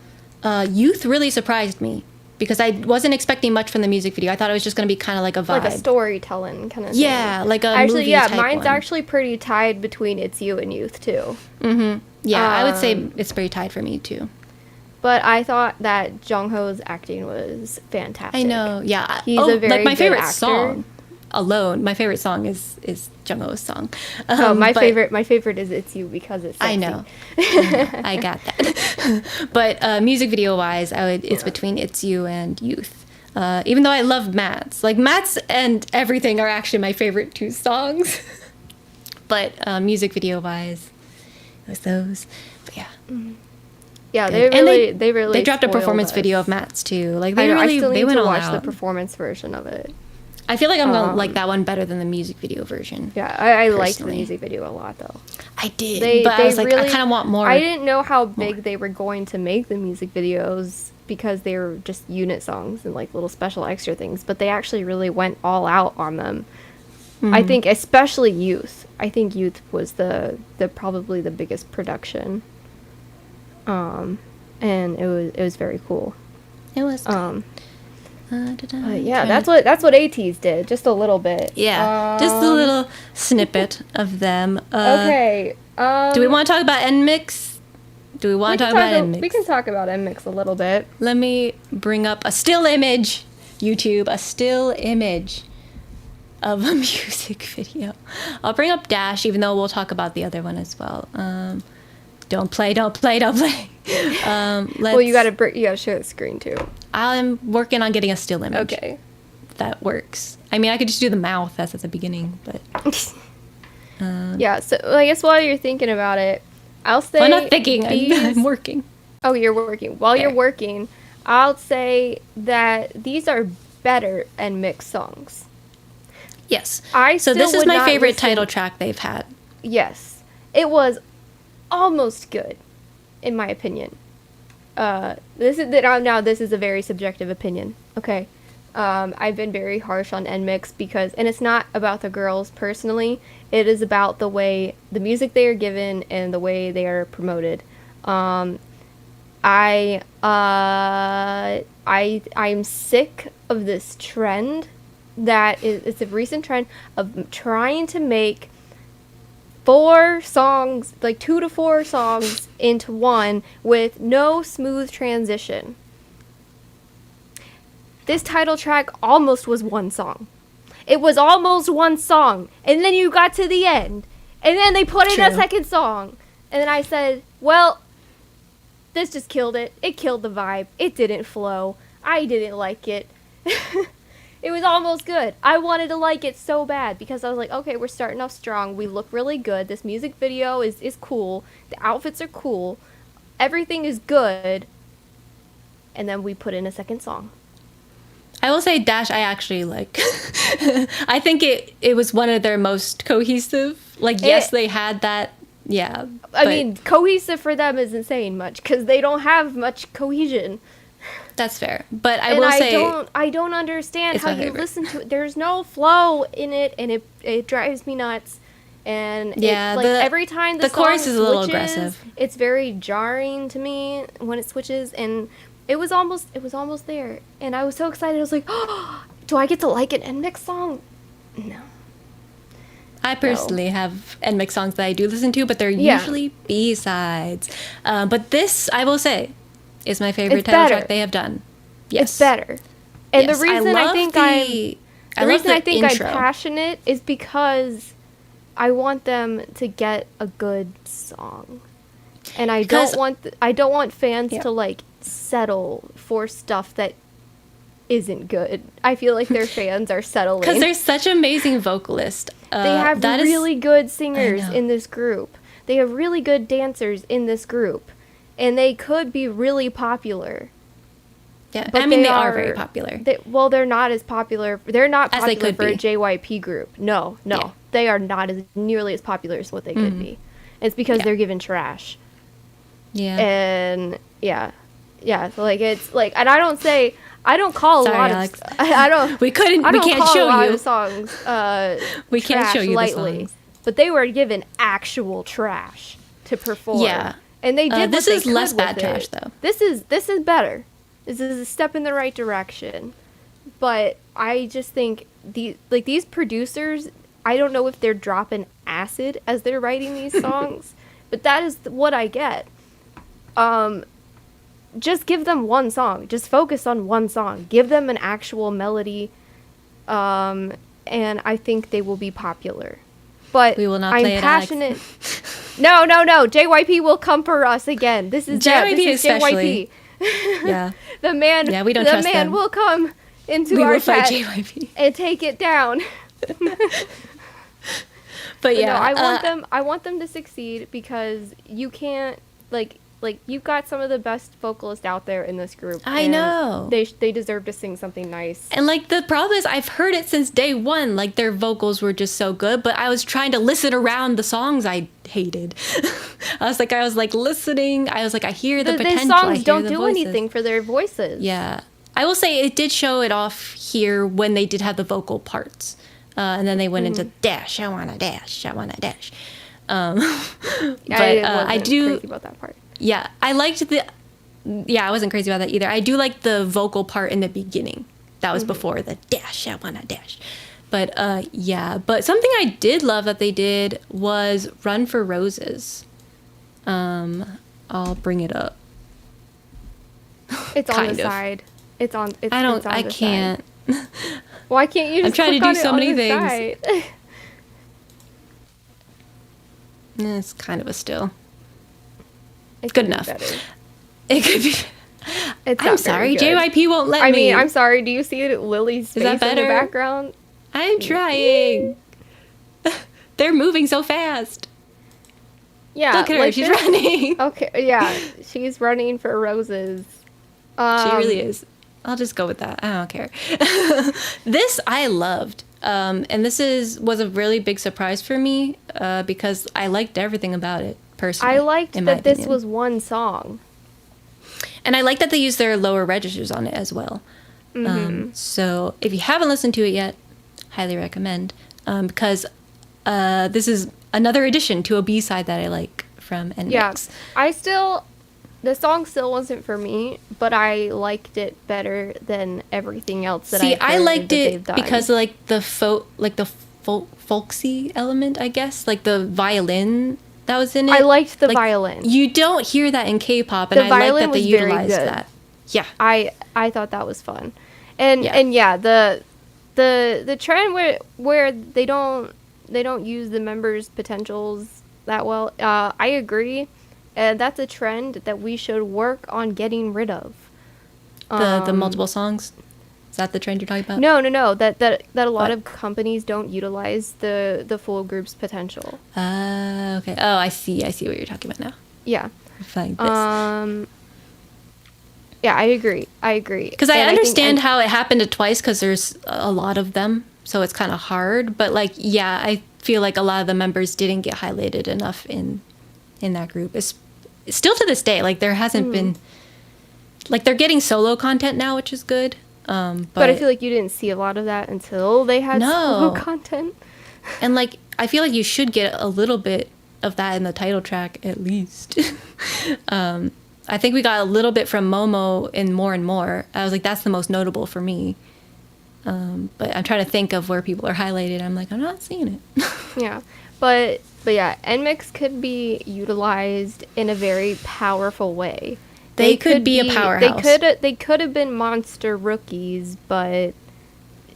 Youth really surprised me. Because I wasn't expecting much from the music video. I thought it was just going to be kind of like a vibe. Like a storytelling kind of thing. Yeah, like a movie type mine's one. Actually pretty tied between ITZY and Youth, too. Mm-hmm. Yeah, I would say it's pretty tied for me, too. But I thought that Jungho's acting was fantastic. I know, yeah. He's a very my favorite good actor. song alone. My favorite song is Jungho's song. My favorite is ITZY because it's sexy. I know. I got that. But music video wise, it's between ITZY and Youth. Even though I love Mats. Like Mats and Everything are actually my favorite two songs. But music video wise, It was those. But yeah. Yeah, Good. they really they dropped a spoiled performance us. video of Matt's too. Like I they know, really I still they need went to all watch out. the performance version of it. I feel like I'm gonna like that one better than the music video version. Yeah, I liked the personally. music video a lot though. I did, but I was like, I kind of want more. I didn't know how big they were going to make the music videos because they were just unit songs and like little special extra things, but they actually really went all out on them. I think especially Youth. I think Youth was the probably the biggest production. And it was very cool. It was. Yeah, that's what ATEEZ did, just a little bit. Yeah, just a little snippet of them. Okay. Do we want to talk about NMIXX? Do we want to talk about NMIXX? We can talk about NMIXX a little bit. Let me bring up a still image, YouTube, a still image of a music video. I'll bring up Dash, even though we'll talk about the other one as well. Don't play. Well, you gotta share the screen too. I'm working on getting a still image. Okay. That works. I mean, I could just do the mouth as at the beginning, but yeah. So I guess while you're thinking about it, I'll say. I'm not thinking. I'm working. Oh, you're working. While you're working, I'll say that these are better NMIXX songs. Yes. So this this is my favorite title track they've had. Yes, it was almost good, in my opinion. This is a very subjective opinion. Okay, I've been very harsh on NMIXX and it's not about the girls personally. It is about the way the music they are given and the way they are promoted. I'm sick of this trend it's a recent trend of trying to make 4 songs, like 2 to 4 songs into one with no smooth transition. This title track almost was one song. It was almost one song, and then you got to the end, and then they put in a second song, and then I said, well, this just killed it. It killed the vibe. It didn't flow. I didn't like it. It was almost good. I wanted to like it so bad because I was like, okay, we're starting off strong. We look really good. This music video is cool. The outfits are cool. Everything is good. And then we put in a second song. I will say Dash I actually like. I think it was one of their most cohesive. Like, yes, they had that. Yeah. I mean, cohesive for them isn't saying much because they don't have much cohesion. That's fair, but I will say I don't understand how you listen to it. There's no flow in it, and it drives me nuts. And every time the chorus song is a little switches, aggressive. It's very jarring to me when it switches, and it was almost there, and I was so excited. I was like, oh, do I get to like an NMIXX song? No. I personally have NMIXX songs that I do listen to, but they're usually B-sides. But this, I will say, is my favorite title track they have done. Yes. It's better. And the reason I think I'm intro. passionate is because I want them to get a good song. And I don't want fans to like settle for stuff that isn't good. I feel like their fans are settling. Because they're such amazing vocalists. They have really good singers in this group. They have really good dancers in this group. And they could be really popular. Yeah, but I mean, they are very popular. They're not as popular. They're not popular as they could for be. a JYP group. No. Yeah. They are not nearly as popular as what they could be. It's because they're given trash. Yeah. And so like it's like, and I don't call a lot Alex. of I don't we can't call show a lot you of songs we can't show you lightly, the songs. but they were given actual trash to perform. Yeah. And they did. This is less bad trash, though. This is better. This is a step in the right direction. But I just think these producers, I don't know if they're dropping acid as they're writing these songs, but that is what I get. Just give them one song. Just focus on one song. Give them an actual melody, and I think they will be popular. But we will not I'm play it, passionate. No. JYP will come for us again. This is JYP. Yeah. The man. Yeah, we don't trust them. The man will come into our chat JYP and take it down. But yeah, no, I want them to succeed because you can't like you've got some of the best vocalists out there in this group. I know. They deserve to sing something nice. And like the problem is I've heard it since day one. Like their vocals were just so good, but I was trying to listen around the songs I hated. I was like listening. I was like, I hear the potential. These songs don't the do voices. anything for their voices. Yeah. I will say it did show it off here when they did have the vocal parts. And then they went into dash, I wanna dash, I wanna dash. I do crazy about that part. Yeah, I liked I wasn't crazy about that either. I do like the vocal part in the beginning. That was before the dash, I wanna dash. But but something I did love that they did was Run for Roses. I'll bring it up. It's on the side. It's on. I can't. Why can't you just I'm trying to do so many things. Side? It's kind of a still. It's good enough. It could be. I'm sorry, JYP won't let me. I mean, I'm sorry. Do you see Lily's face in the background? I'm trying. They're moving so fast. Yeah, look at her. She's running. Okay, yeah, she's running for roses. She really is. I'll just go with that. I don't care. This I loved. And this was a really big surprise for me because I liked everything about it, personally. I liked that this was one song. And I like that they used their lower registers on it as well. So if you haven't listened to it yet, highly recommend. Because this is another addition to a B-side that I like from NMIXX. Yeah, the song still wasn't for me, but I liked it better than everything else that I liked it because of like the folksy element, I guess, like the violin that was in it. I liked the violin. You don't hear that in K-pop, and I like that they utilized that. Yeah, I thought that was fun, and the trend where they don't use the members' potentials that well. I agree. And that's a trend that we should work on getting rid of. The multiple songs? Is that the trend you're talking about? No. That a lot of companies don't utilize the full group's potential. Okay. Oh, I see what you're talking about now. Yeah. Find this. Yeah, I agree. Because I understand how it happened twice because there's a lot of them, so it's kind of hard. But like, yeah, I feel like a lot of the members didn't get highlighted enough in that group. It's still to this day, like there hasn't been, like they're getting solo content now, which is good. But I feel like you didn't see a lot of that until they had solo content. And like, I feel like you should get a little bit of that in the title track at least. I think we got a little bit from Momo in More and More. I was like, that's the most notable for me. But I'm trying to think of where people are highlighted. I'm like, I'm not seeing it. Yeah, but yeah, NMIXX could be utilized in a very powerful way. They could be a powerhouse. They could have been monster rookies, but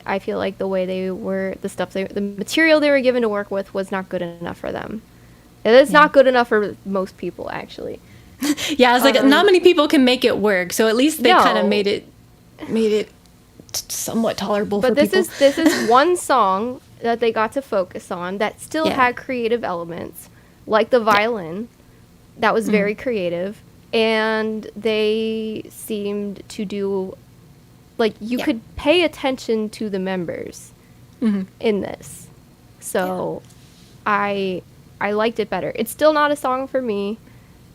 I feel like the way they were, the material they were given to work with was not good enough for them. It's not good enough for most people, actually. Yeah, I was like, not many people can make it work, so at least they kind of made it somewhat tolerable for people. But this is one song that they got to focus on that still had creative elements, like the violin. That was very creative, and they seemed to do, like, you could pay attention to the members in this. So I liked it better. It's still not a song for me.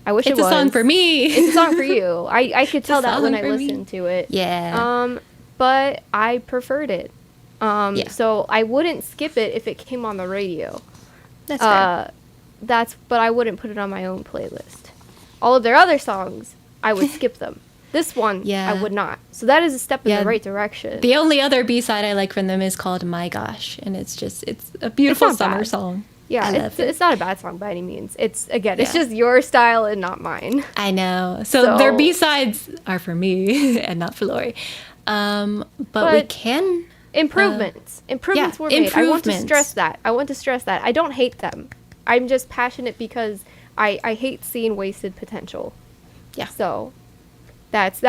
I wish it was. It's a song for me. It's a song for you. I could tell that when I listened to it. Yeah. But I preferred it. So I wouldn't skip it if it came on the radio. That's fair. But I wouldn't put it on my own playlist. All of their other songs, I would skip them. This one, I would not. So that is a step in the right direction. The only other B-side I like from them is called My Gosh, and it's a beautiful summer song. Yeah, it's not a bad song by any means. It's just your style and not mine. I know. So their B-sides are for me and not for Lori. But we can... Improvements were made. I want to stress that. I don't hate them. I'm just passionate because I hate seeing wasted potential. Yeah. So that's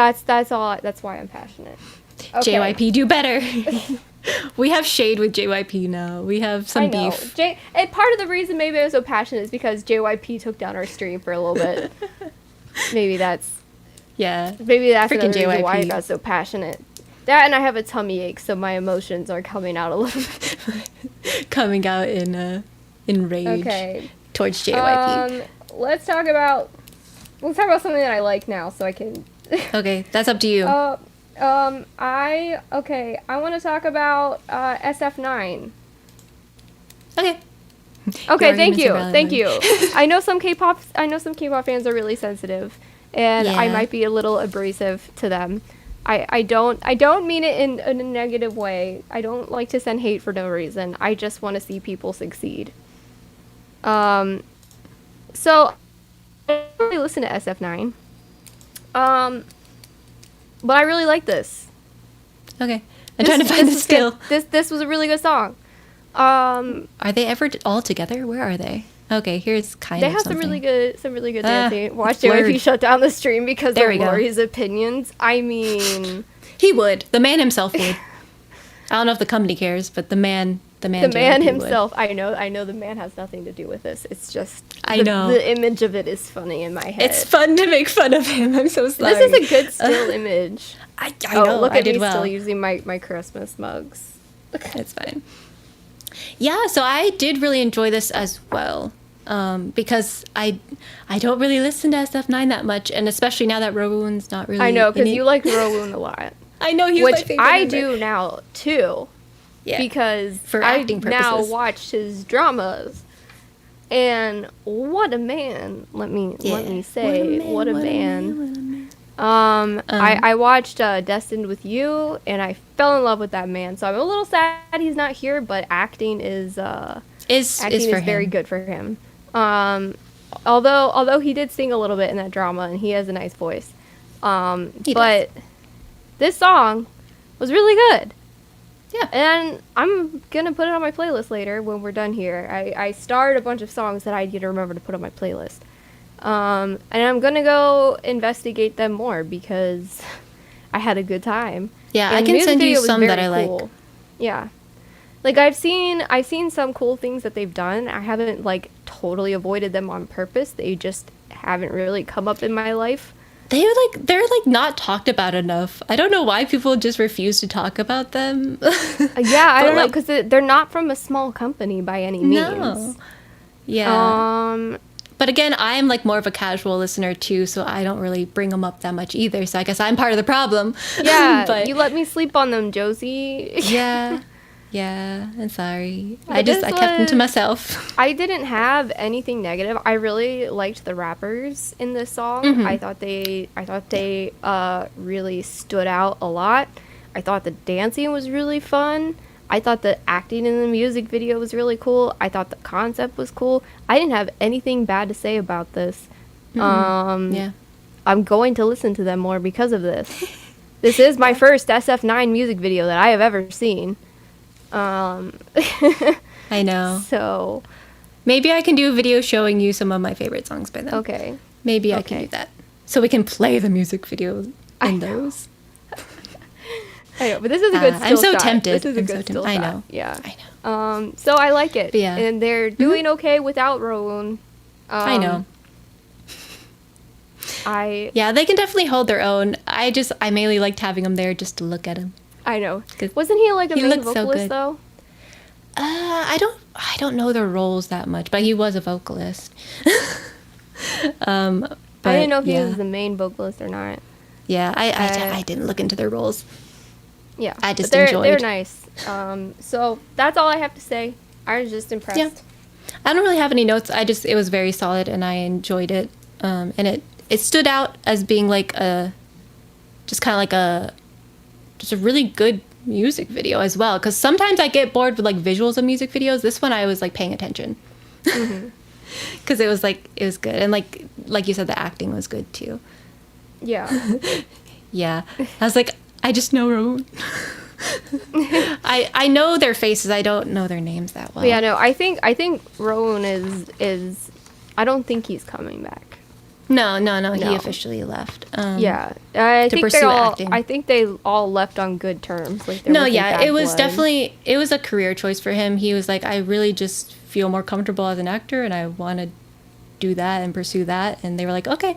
all. That's why I'm passionate. Okay. JYP do better. We have shade with JYP now. We have some beef. And part of the reason maybe I was so passionate is because JYP took down our stream for a little bit. Maybe that's freaking another JYP. reason why I got so passionate. That, and I have a tummy ache, so my emotions are coming out a little bit. Coming out in rage towards JYP. Let's talk about something that I like now, so I can. Okay, that's up to you. I want to talk about SF9. Okay. Okay, thank you. I know some K-pop fans are really sensitive, and I might be a little abrasive to them. I don't mean it in a negative way. I don't like to send hate for no reason. I just want to see people succeed. So I don't really listen to SF9. But I really like this. Okay. I'm trying to find the skill. This was a really good song. Are they ever all together? Where are they? Okay, here's kind of They have something. some really good dancing. Watch JYP shut down the stream because of Lori's opinions. I mean, he would. The man himself would. I don't know if the company cares, but the man himself. Would. I know the man has nothing to do with this. It's just the image of it is funny in my head. It's fun to make fun of him. I'm so sorry. This is a good still image. I know. Look at me well. still using my Christmas mugs. It's fine. Yeah, so I did really enjoy this as well. Because I don't really listen to SF9 that much, and especially now that Rowoon's not really. I know, because you like Rowoon a lot. I know he's my favorite. Which I member. do now too. Yeah. Because for acting purposes. Now watched his dramas, and what a man! Let me say, what a man. I watched Destined with You, and I fell in love with that man. So I'm a little sad he's not here, but acting is very good for him. Although he did sing a little bit in that drama, and he has a nice voice. But this song was really good. Yeah. And I'm gonna put it on my playlist later when we're done here. I starred a bunch of songs that I need to remember to put on my playlist. And I'm gonna go investigate them more because I had a good time. Yeah, I can send you some that I cool. like. Yeah. Like I've seen some cool things that they've done. I haven't like totally avoided them on purpose. They just haven't really come up in my life. They're not talked about enough. I don't know why people just refuse to talk about them. Yeah, I don't know, because they're not from a small company by any means. No. Yeah. But again, I'm like more of a casual listener too, so I don't really bring them up that much either. So I guess I'm part of the problem. Yeah, but you let me sleep on them, Josie. Yeah, I'm sorry. I kept them to myself. I didn't have anything negative. I really liked the rappers in this song. Mm-hmm. I thought they really stood out a lot. I thought the dancing was really fun. I thought the acting in the music video was really cool. I thought the concept was cool. I didn't have anything bad to say about this. Mm-hmm. Yeah. I'm going to listen to them more because of this. This is my first SF9 music video that I have ever seen. I know. So maybe I can do a video showing you some of my favorite songs by then. Okay. Maybe I can do that. So we can play the music video in those. I know, but this is a good still I'm so shot. tempted. This is a good still I shot. know. Yeah. I know. So I like it. Yeah. And they're doing okay without Rowoon. I know. Yeah, they can definitely hold their own. I mainly liked having him there just to look at him. I know. Wasn't he like a main vocalist though? I don't know their roles that much, but he was a vocalist. I didn't know if he was the main vocalist or not. Yeah, I didn't look into their roles. Yeah, I just enjoyed. They're nice. So that's all I have to say. I was just impressed. Yeah. I don't really have any notes. It was very solid, and I enjoyed it. And it stood out as being like a really good music video as well. Because sometimes I get bored with like visuals of music videos. This one I was like paying attention. Because it was good, and like you said, the acting was good too. Yeah. Yeah. I was like, I just know Rowoon. I know their faces. I don't know their names that well. But yeah, no. I think Rowoon is. I don't think he's coming back. No. He No. officially left. Yeah, I to think pursue they all. acting. I think they all left on good terms. Like there No, wasn't yeah, bad it was blood. definitely, it was a career choice for him. He was like, I really just feel more comfortable as an actor and I want to do that and pursue that. And they were like, okay.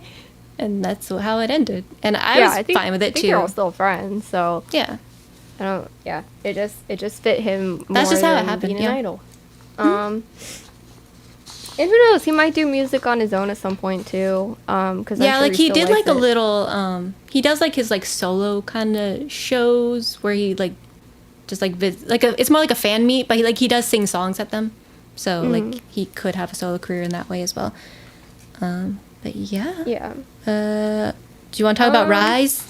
And that's how it ended. And I was fine with it I think too. they're all still friends. So Yeah. I don't. Yeah, it just fit him more That's just how it than happened, being yeah. an idol. And who knows? He might do music on his own at some point too. Because Yeah, like he did like a little, he does like his like solo kind of shows where he like just like it's more like a fan meet, but he does sing songs at them. So like he could have a solo career in that way as well. But yeah. Yeah. Do you want to talk about RIIZE?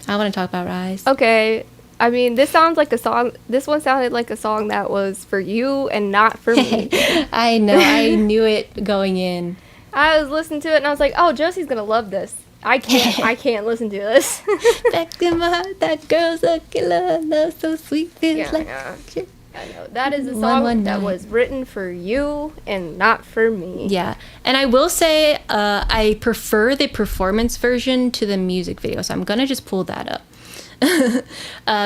I want to talk about RIIZE. Okay. I mean, this sounds like a song. This one sounded like a song that was for you and not for me. I know. I knew it going in. I was listening to it and I was like, "Oh, Josie's gonna love this." I can't listen to this. Back in my heart, that girl's a killer. Love so sweet, feels like. I know. That is a song that was written for you and not for me. Yeah, and I will say I prefer the performance version to the music video, so I'm gonna just pull that up.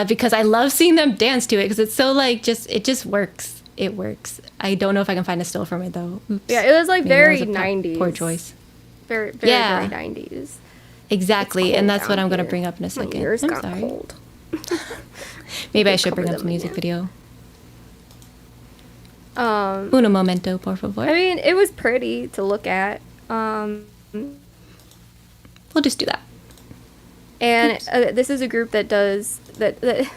Because I love seeing them dance to it because it's so like it just works. It works. I don't know if I can find a still from it though. Oops. Yeah, it was like Maybe very that was a 90s. Poor choice. Very Yeah. 90s. Exactly, and that's what I'm going gonna bring up in a second. My ears I'm got sorry. cold. Maybe I should cover bring up them the music again. video. Um, Uno momento, por favor. I mean, it was pretty to look at. We'll just do that. And this is a group that does that.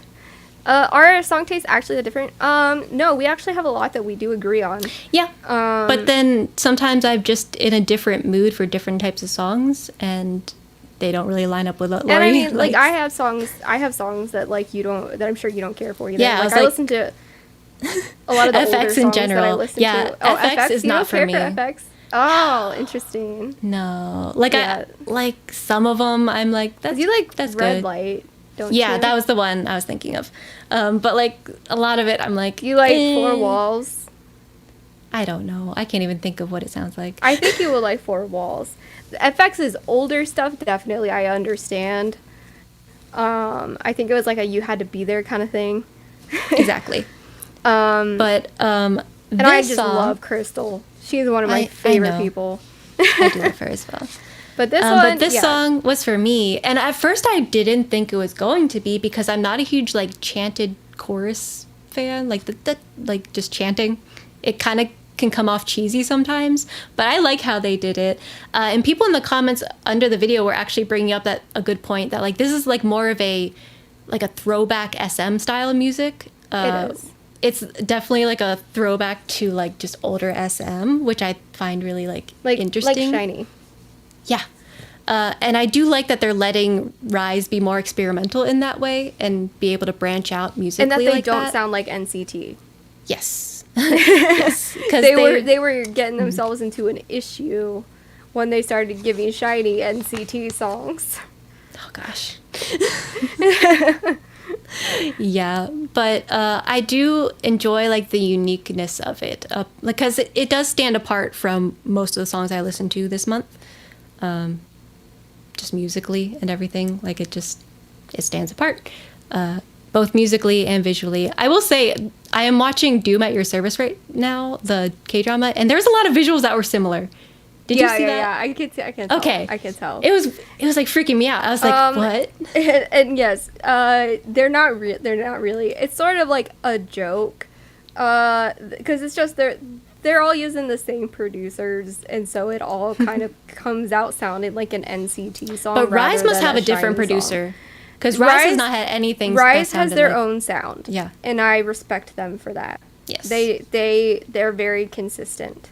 Our song tastes actually that different. No, we actually have a lot that we do agree on. Yeah. But then sometimes I'm just in a different mood for different types of songs, and they don't really line up with what Lori And I mean, like likes. I have songs that like you don't, that I'm sure you don't care for either. Yeah, like I listen to a lot of the older FX in songs general. that I listen Yeah, to. Oh, FX is you not don't for care me. FX? Oh, interesting. No, like Yeah. I like some of them. I'm like that's You like that's Red good. Light, don't you? Yeah, that was the one I was thinking of. But like a lot of it, I'm like You like Four Walls? I don't know. I can't even think of what it sounds like. I think you will like Four Walls. FX's older stuff, definitely, I understand. I think it was like a you had to be there kind of thing. Exactly. And But I this just song, love Crystal. She's one of my I favorite know. people. I do love her as well. But this But this yeah. song was for me, and at first I didn't think it was going to be because I'm not a huge like chanted chorus fan, like the like just chanting. It kind of can come off cheesy sometimes, but I like how they did it. And people in the comments under the video were actually bringing up a good point that like this is like more of a throwback SM style of music. It is. It's definitely like a throwback to like just older SM, which I find really like interesting. Like Shiny. Yeah. And I do like that they're letting RIIZE be more experimental in that way and be able to branch out musically And that they like don't that. sound like NCT. Yes. Yes. Because They were getting themselves into an issue when they started giving Shiny NCT songs. Oh gosh. Yeah, but I do enjoy like the uniqueness of it, because it does stand apart from most of the songs I listened to this month, just musically and everything. Like it stands apart, both musically and visually. I will say I am watching Doom at Your Service right now, the K-drama, and there's a lot of visuals that were similar. Did you see that? Yeah, I can tell. Okay. I can tell. It was like freaking me out. I was like, what? And yes, they're not really. It's sort of like a joke, because it's just they're all using the same producers, and so it all kind of comes out sounding like an NCT song. But rather RIIZE must than have a different Shiny producer, song. because RIIZE has not had anything. that RIIZE has sounded their like- own sound. Yeah. And I respect them for that. Yes. They're very consistent,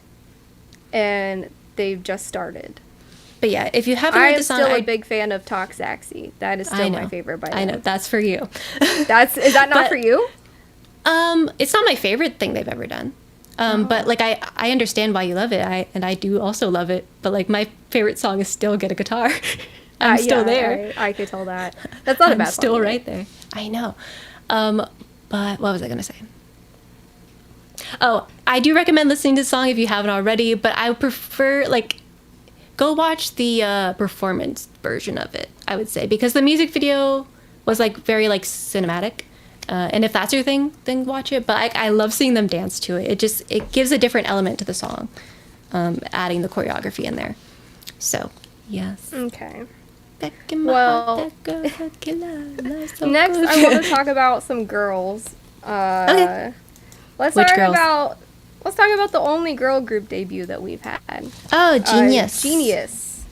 and they've just started. But yeah, if you haven't I heard am the song, still a big fan of Toxaxi. That is I still know. my favorite by them. I know that's for you. Is that not But- for you? It's not my favorite thing they've ever done. But like I understand why you love it. I do also love it. But like my favorite song is still Get a Guitar. I'm still there. I could tell that. That's not a I'm bad song still either. right there. I know. But what was I gonna say? Oh, I do recommend listening to the song if you haven't already. But I would prefer like go watch the performance version of it, I would say, because the music video was like very like cinematic. And if that's your thing, then watch it. But I love seeing them dance to it. It gives a different element to the song, adding the choreography in there. So, yes. Okay. Back in my heart, that girl's a killer. Life's so Next, good. I want to talk about some girls. Okay. Let's Which talk girls? about the only girl group debut that we've had. Oh, GEENIUS. GEENIUS.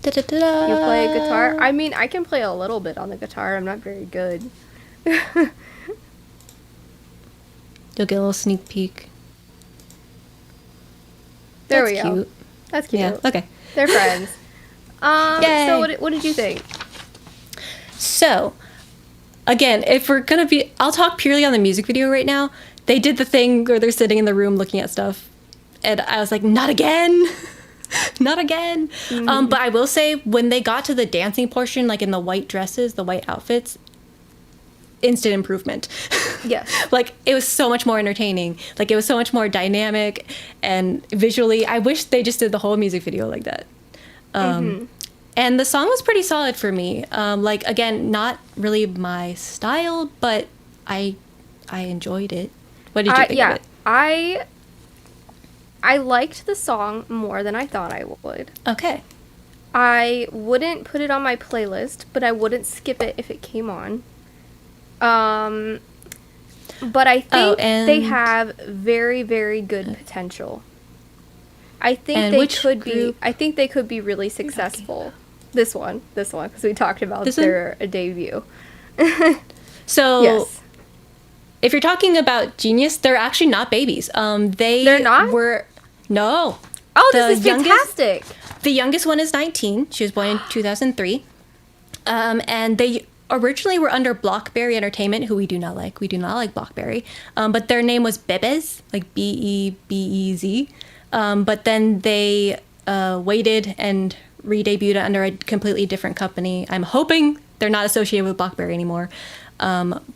Da-da-da-da. You play guitar? I mean, I can play a little bit on the guitar. I'm not very good. You'll get a little sneak peek. There That's we go. cute. That's cute. Yeah, okay. They're friends. Yay. So what did you think? So, again, if we're gonna be, I'll talk purely on the music video right now. They did the thing where they're sitting in the room looking at stuff, and I was like, not again, not again. But I will say, when they got to the dancing portion, like in the white dresses, the white outfits, instant improvement. Yes. Like, it was so much more entertaining. Like, it was so much more dynamic and visually. I wish they just did the whole music video like that. And the song was pretty solid for me. Like, again, not really my style, but I enjoyed it. What did you think of it? I liked the song more than I thought I would. Okay. I wouldn't put it on my playlist, but I wouldn't skip it if it came on. But I think they have very, very good potential. I think they could be really successful. This one, because we talked about their debut. So, yes. If you're talking about GEENIUS, they're actually not babies. They're not? No. Oh, this is fantastic. The youngest one is 19. She was born in 2003. And they originally were under Blockberry Entertainment, who we do not like. We do not like Blockberry. But their name was BIBORA, like BEBEZ. But then they waited and re-debuted under a completely different company. I'm hoping they're not associated with Blockberry anymore.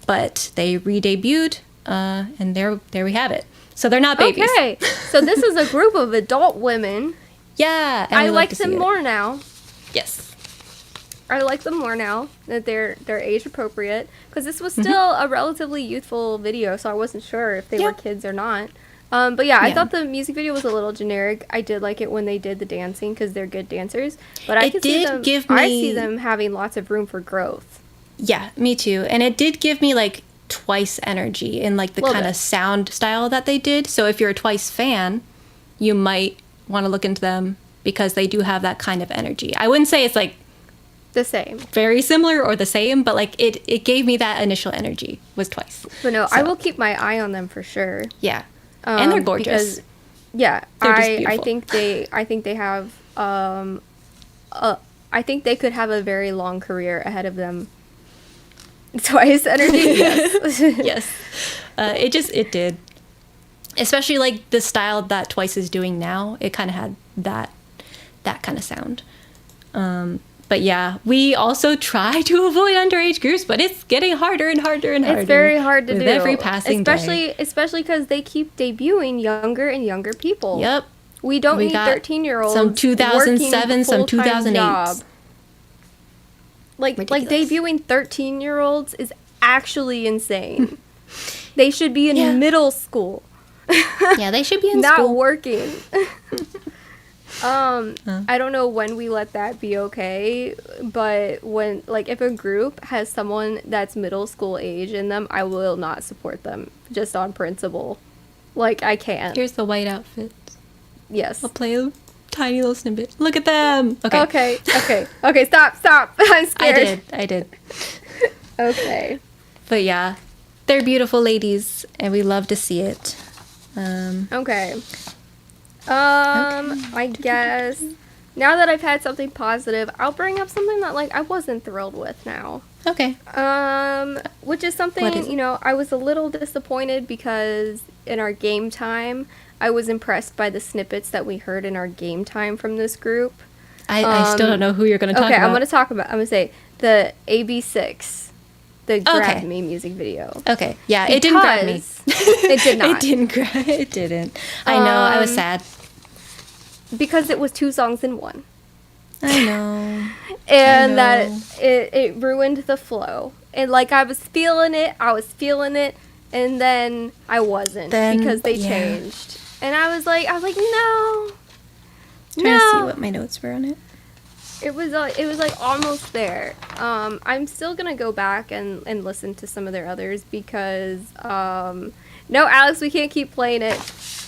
But they re-debuted, and there we have it. So they're not babies. Okay, so this is a group of adult women. Yeah, I like them more now. Yes. I like them more now that they're age appropriate, because this was still a relatively youthful video, so I wasn't sure if they were kids or not. But yeah, I thought the music video was a little generic. I did like it when they did the dancing, because they're good dancers. But I see them having lots of room for growth. Yeah, me too. And it did give me like Twice energy in like the kind of sound style that they did. So if you're a Twice fan, you might want to look into them because they do have that kind of energy. I wouldn't say it's like the same, very similar or the same, but like it gave me that initial energy was Twice. But no, so I will keep my eye on them for sure. Yeah. And they're gorgeous. Because, I think they have I think they could have a very long career ahead of them. Twice energy. Yes. Yes. It did. Especially like the style that Twice is doing now. It kind of had that kind of sound. But yeah, we also try to avoid underage groups, but it's getting harder and harder and harder. It's very hard to do. Every passing day. Especially because they keep debuting younger and younger people. Yep. We don't need 13-year-olds. Some 2007, some 2008. Job. Like debuting 13-year-olds is actually insane. They should be in middle school. Yeah, they should be in not school. Not working. I don't know when we let that be okay, but when if a group has someone that's middle school age in them, I will not support them just on principle. Like, I can't. Here's the white outfit. Yes. I'll play a tiny little snippet. Look at them. Okay. Stop. I'm scared. I did. Okay. But yeah, they're beautiful ladies, and we love to see it. Okay. I guess now that I've had something positive, I'll bring up something that I wasn't thrilled with now. Okay. Which is something, I was a little disappointed because in our game time, I was impressed by the snippets that we heard in our game time from this group. I still don't know who you're going to talk about. Okay, I'm going to say the AB6, the Grab Me music video. Okay, yeah, it didn't grab me. It did not. It didn't. I know, I was sad. because it was 2 songs in one. I know. And that it ruined the flow. And like I was feeling it, and then I wasn't because they changed. And I was like, no. Trying to see what my notes were on it. It was like almost there. I'm still gonna go back and listen to some of their others because no, Alex, we can't keep playing it.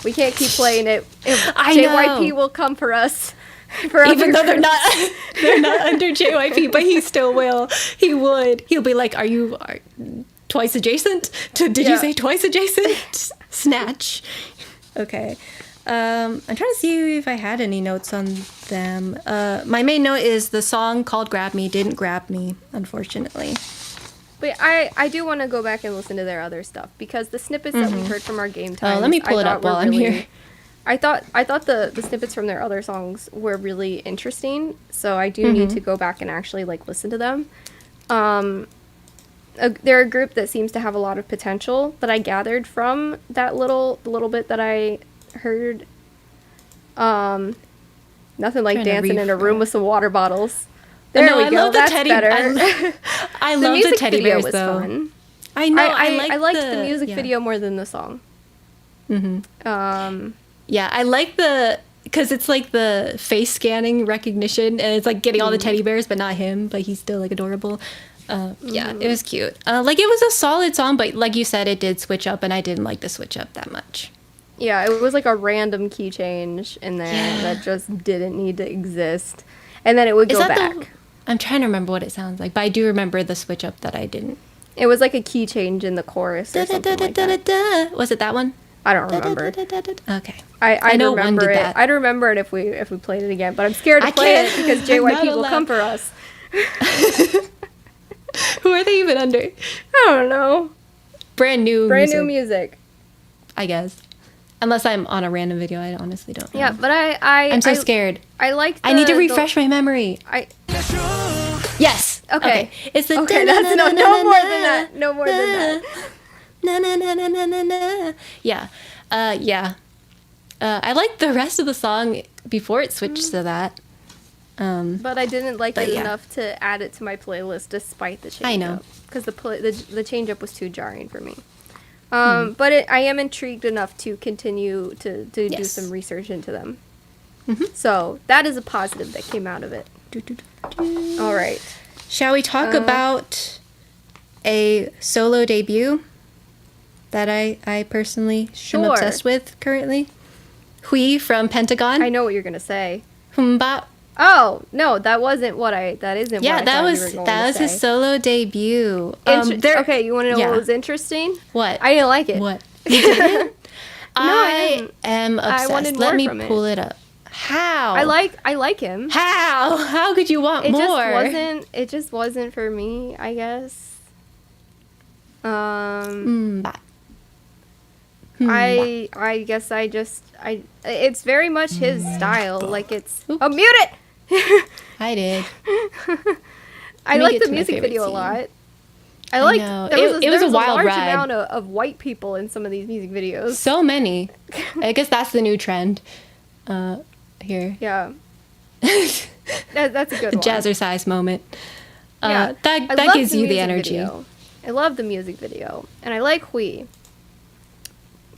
We can't keep playing it. JYP will come for us. Even though they're not under JYP, but he still will. He would. He'll be like, "Are you twice adjacent? Did you say twice adjacent?" Snatch. Okay. I'm trying to see if I had any notes on them. My main note is the song called "Grab Me" didn't grab me, unfortunately. But I do want to go back and listen to their other stuff because the snippets that we heard from our game time. Oh, let me pull it up while I'm here. I thought the snippets from their other songs were really interesting, so I do need to go back and actually like listen to them. They're a group that seems to have a lot of potential that I gathered from that little bit that I heard. Nothing like dancing in a room with some water bottles. There we go. That's better. I love the teddy bears though. Fun. I know. I liked the music video more than the song. Yeah, I like because it's like the face scanning recognition, and it's like getting all the teddy bears, but not him, but he's still like adorable. Yeah, it was cute. Like it was a solid song, but like you said, it did switch up, and I didn't like the switch up that much. Yeah, it was like a random key change in there that just didn't need to exist, and then it would go back. I'm trying to remember what it sounds like, but I do remember the switch up that I didn't. It was like a key change in the chorus or something like that. Was it that one? I don't remember. Okay. I know remember it. I'd remember it if we played it again, but I'm scared to play it because JYP will come for us. Who are they even under? I don't know. Brand new music. I guess. Unless I'm on a random video, I honestly don't know. Yeah, but I'm so scared. I need to refresh my memory. Yes. Okay. It's the okay. That's no more than that. No more than that. Na na na na na na na. Yeah. Yeah. I liked the rest of the song before it switched to that. But I didn't like it enough to add it to my playlist despite the change up. I know. Because the change up was too jarring for me. But I am intrigued enough to continue to do some research into them. So that is a positive that came out of it. All right. Shall we talk about a solo debut that I personally am obsessed with currently? Hui from Pentagon. I know what you're gonna say. Humbop. Oh no, that isn't what I. That isn't. Yeah, what I that thought was you were going that to was say. his solo debut. Okay, you want to know what was interesting? What? I didn't like it. What? You didn't? I didn't. am obsessed. I wanted Let more me from pull it up. How? I like him. How could you want more? It just wasn't for me, I guess. I guess it's very much his style. Like it's mute it. I did. I like the music video a lot. I like it was a wild large ride. Amount of white people in some of these music videos. So many. I guess that's the new trend. Here. Yeah. That's a good one. Jazzercise moment. Yeah. That gives you the energy. Video. I love the music video. And I like Hui.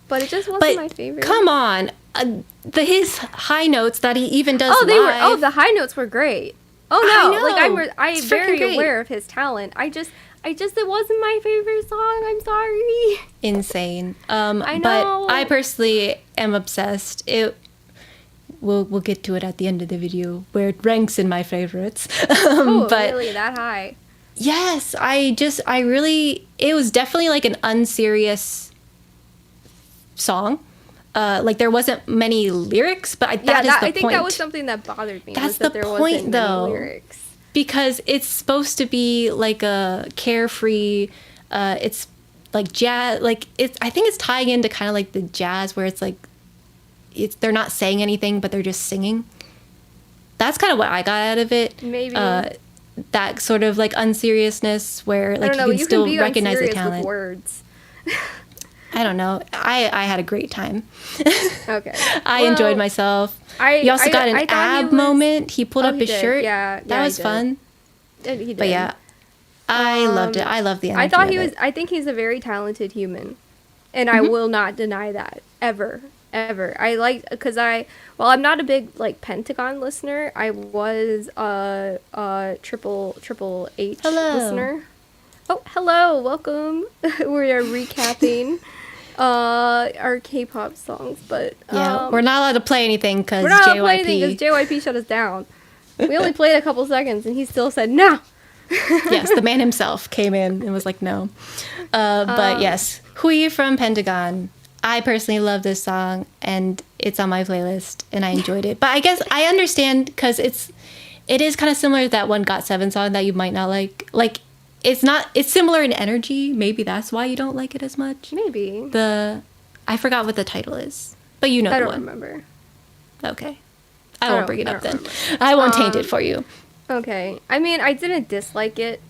But it just wasn't my favorite. Come on. His high notes that he even does live. The high notes were great. Oh no. I know. I'm very aware of his talent. I just it wasn't my favorite song. I'm sorry. Insane. I know. But I personally am obsessed. We'll get to it at the end of the video where it ranks in my favorites. But really that high? Yes, it was definitely like an unserious song. Like there wasn't many lyrics, but I think that was something that bothered me. That's the point, though. Lyrics. Because it's supposed to be like a carefree. It's like jazz. Like I think it's tying into kind of like the jazz where it's like they're not saying anything, but they're just singing. That's kind of what I got out of it. Maybe that sort of like unseriousness where like you can still recognize the talent. With words. I don't know. I had a great time. Okay. I enjoyed myself. He also got an ab moment. He pulled up his shirt. Yeah, that was fun. He did. But yeah, I loved it. I love the energy. I think he's a very talented human, and I will not deny that ever. I like, because while I'm not a big like Pentagon listener, I was a triple H listener. Oh, hello, welcome. We are recapping our K-pop songs, but we're not allowed to play anything because JYP shut us down. We only played a couple seconds, and he still said no. Yes, the man himself came in and was like, no. But yes, Hui from Pentagon. I personally love this song, and it's on my playlist, and I enjoyed it. But I guess I understand, because it is kind of similar to that one GOT7 song that you might not like. Like, it's similar in energy. Maybe that's why you don't like it as much. Maybe. I forgot what the title is, but you know the one. I don't remember. Okay. I won't bring it up then. I won't taint it for you. Okay. I mean, I didn't dislike it.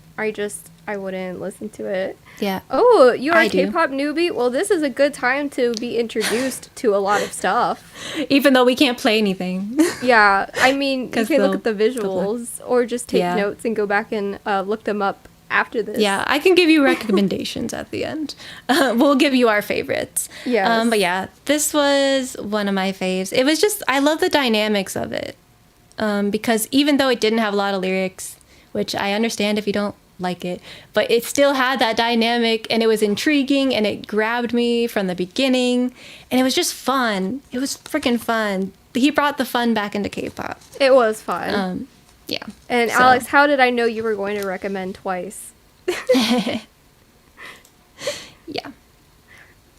I wouldn't listen to it. Yeah. Oh, you're a K-pop newbie? Well, this is a good time to be introduced to a lot of stuff. Even though we can't play anything. Yeah. I mean, you can look at the visuals or just take notes and go back and look them up after this. Yeah, I can give you recommendations at the end. We'll give you our favorites. Yes. But yeah, this was one of my faves. It was just, I love the dynamics of it. Because even though it didn't have a lot of lyrics, which I understand if you don't like it, but it still had that dynamic, and it was intriguing, and it grabbed me from the beginning, and it was just fun. It was freaking fun. He brought the fun back into K-pop. It was fun. Yeah. And Alex, how did I know you were going to recommend Twice? Yeah.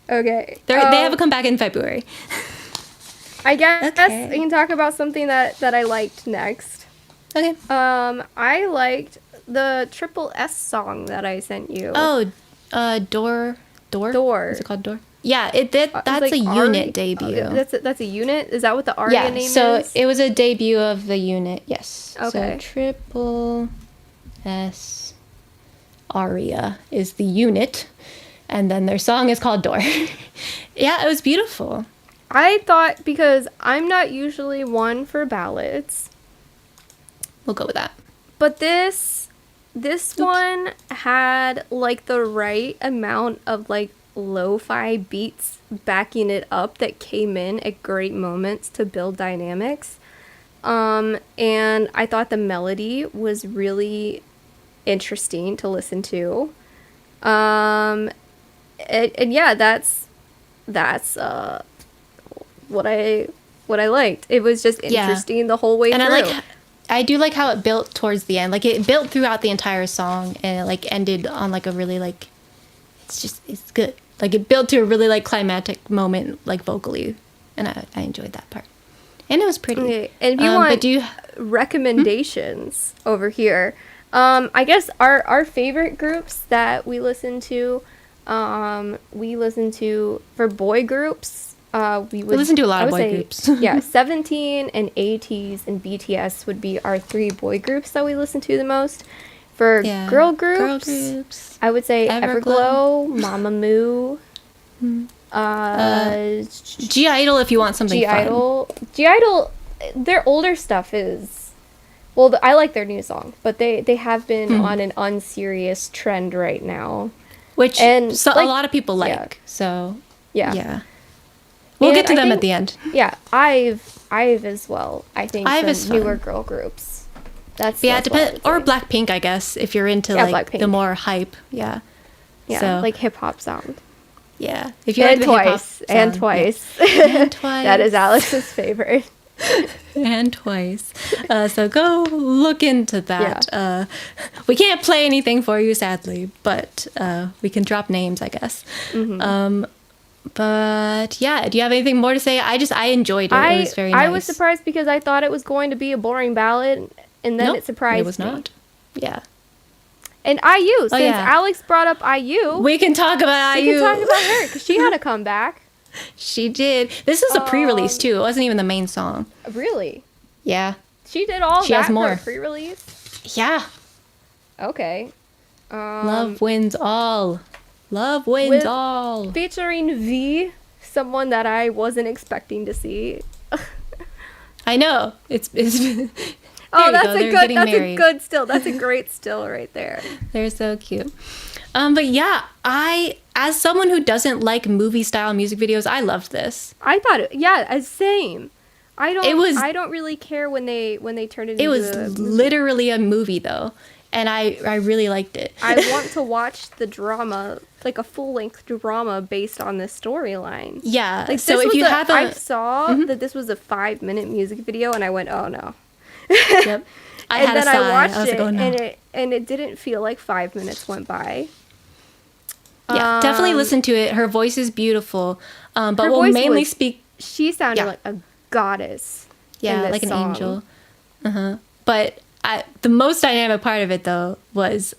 Okay. They have a comeback in February. I guess we can talk about something that I liked next. Okay. I liked the S song that I sent you. Oh, Door. Is it called Door? Yeah, it did. That's like a unit debut. That's a unit? Is that what the Aria name is? So it was a debut of the unit, yes. Okay. So S Aria is the unit, and then their song is called Door. Yeah, it was beautiful. I thought, because I'm not usually one for ballads. We'll go with that. But this one had like the right amount of like lo-fi beats backing it up that came in at great moments to build dynamics. And I thought the melody was really interesting to listen to. And yeah, that's what I liked. It was just interesting the whole way through. I do like how it built towards the end. Like, it built throughout the entire song, and it like ended on like a really like, it's good. Like, it built to a really like climactic moment, like vocally, and I enjoyed that part. And it was pretty. Okay. And if you want recommendations over here, I guess our favorite groups that we listen to for boy groups. We listen to a lot of boy groups. Yeah, 17 and ATEEZ and BTS would be our 3 boy groups that we listen to the most. For girl groups, I would say Everglow, Mamamoo, G-IDLE if you want something fun. G-IDLE, their older stuff is, well, I like their new song, but they have been on an unserious trend right now. Which a lot of people like. Yeah. So, yeah. We'll get to them at the end. Yeah, IVE as well. I think IVE is newer girl groups. That's it depends. Or Blackpink, I guess, if you're into like the more hype. Yeah. Yeah, so, like hip hop sound. Yeah, if you like Twice and Twice. And Twice. That is Alex's favorite. And Twice. So go look into that. Yeah. We can't play anything for you, sadly, but we can drop names, I guess. Mm-hmm. But yeah, do you have anything more to say? I enjoyed it. It was very nice. I was surprised because I thought it was going to be a boring ballad, and then it surprised me. It was not. Yeah. And IU, since Alex brought up IU, we can talk about IU. We can talk about her because she had a comeback. She did. This is a pre-release too. It wasn't even the main song. Really? Yeah. She did all that has more. For a pre-release? Yeah. Okay. Love wins all. Love wins With- all. Featuring V, someone that I wasn't expecting to see. I know. It's Oh, There you that's go. a They're good. getting That's married. a good still. That's a great still right there. They're so cute. But yeah, as someone who doesn't like movie style music videos, I loved this. I thought it. Yeah, same. I don't. It was- I don't really care when they turn it into. It was a movie. literally a movie though, and I really liked it. I want to watch the drama, like a full length drama based on this storyline. Yeah. Like so this if was you have a I saw that this was a 5-minute music video, and I went, oh no. yep. I And had then a sigh. I watched was it, like, oh, no. and it didn't feel like 5 minutes went by. Yeah, definitely listen to it. Her voice is beautiful. But Her we'll voice mainly was- speak. She sounded Yeah. like a goddess. in Yeah, this like an song. angel. But the most dynamic part of it though was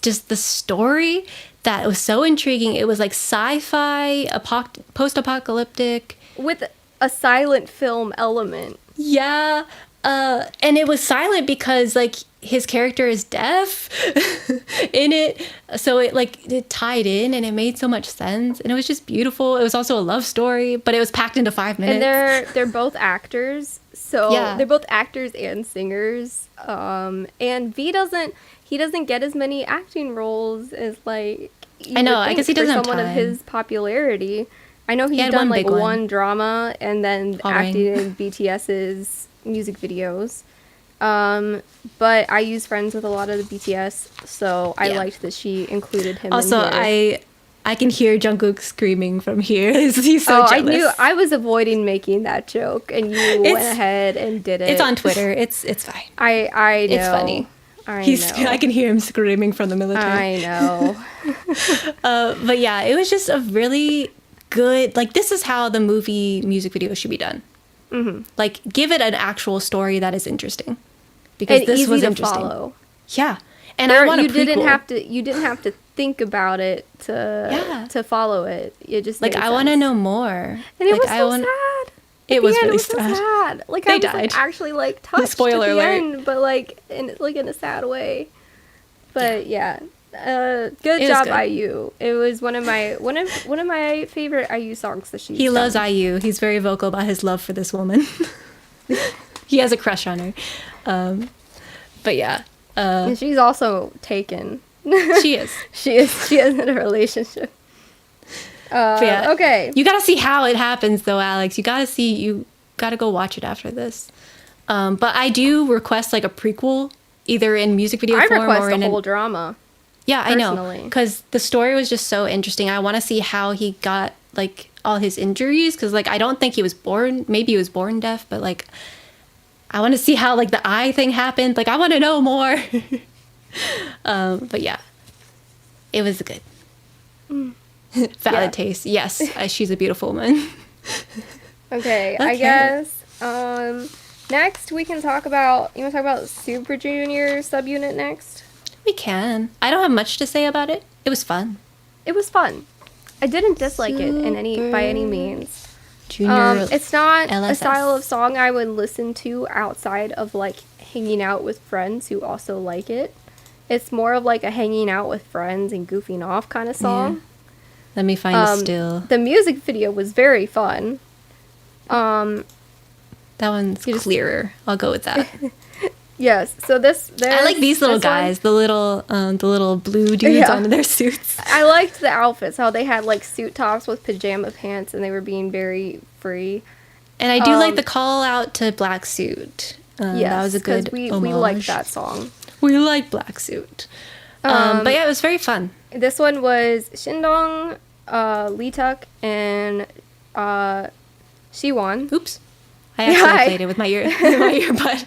just the story that was so intriguing. It was like sci-fi, post-apocalyptic. With a silent film element. Yeah. And it was silent because like his character is deaf in it. So it tied in and it made so much sense. And it was just beautiful. It was also a love story, but it was packed into 5 minutes. And they're both actors. So Yeah. they're both actors and singers. And V doesn't get as many acting roles as like you I know, would I think guess he doesn't for have someone of time. his popularity. I know he's had done one like big one. one drama and then All acting right. in BTS's music videos. But I use friends with a lot of the BTS, so I Yeah. liked that she included him. Also, in here. I can hear Jungkook screaming from here. He's so I jealous. knew I was avoiding making that joke, and you went ahead and did it. It's on Twitter. It's fine. I know. It's funny. I I know. can hear him screaming from the military. I know. But yeah, it was just a really good. Like this is how the movie music video should be done. Mm-hmm. Like give it an actual story that is interesting. Because And this easy was to interesting. follow. Yeah, and I want a you didn't prequel. have to think about it to follow it. It just Like made I want to sense. know more. And it Like, was I so want- sad. It At was the end, really so sad. sad. Like They I was died. like, actually like touched Spoiler at the alert. end, but like in a sad way. But yeah. Good It was job, good. IU. It was one of my favorite IU songs that she's He loves done. IU. He's very vocal about his love for this woman. He has a crush on her. But yeah, And she's also taken. she is. She is in a relationship. But yeah, Okay. You gotta see how it happens, though, Alex. You gotta go watch it after this. But I do request like a prequel, either in music video I form request or a in whole drama. Yeah, I know, personally. because the story was just so interesting. I want to see how he got like all his injuries, because like I don't think he was born. Maybe he was born deaf, but like I want to see how like the eye thing happened. Like I want to know more. But yeah, it was good. Valid Yeah. taste. Yes, she's a beautiful woman. Okay, I Okay. guess. Next we can talk about. You want to talk about Super Junior subunit next? We can. I don't have much to say about it. It was fun. It was fun. I didn't dislike it by any means. Junior. It's not a L.S.S. style of song I would listen to outside of like hanging out with friends who also like it. It's more of like a hanging out with friends and goofing off kind of song. Let me find a still. The music video was very fun. That one's clearer. I'll go with that. Yes. So I like these little this one- guys, the little blue dudes Yeah. on their suits. I liked the outfits, how they had like suit tops with pajama pants and they were being very free. And I do like the call out to Black Suit. Yes, that was a good we homage. liked that song. We like Black Suit. But yeah, it was very fun. This one was Shindong, Lee Tuck, and Siwon. Oops. I actually played it with my earbud.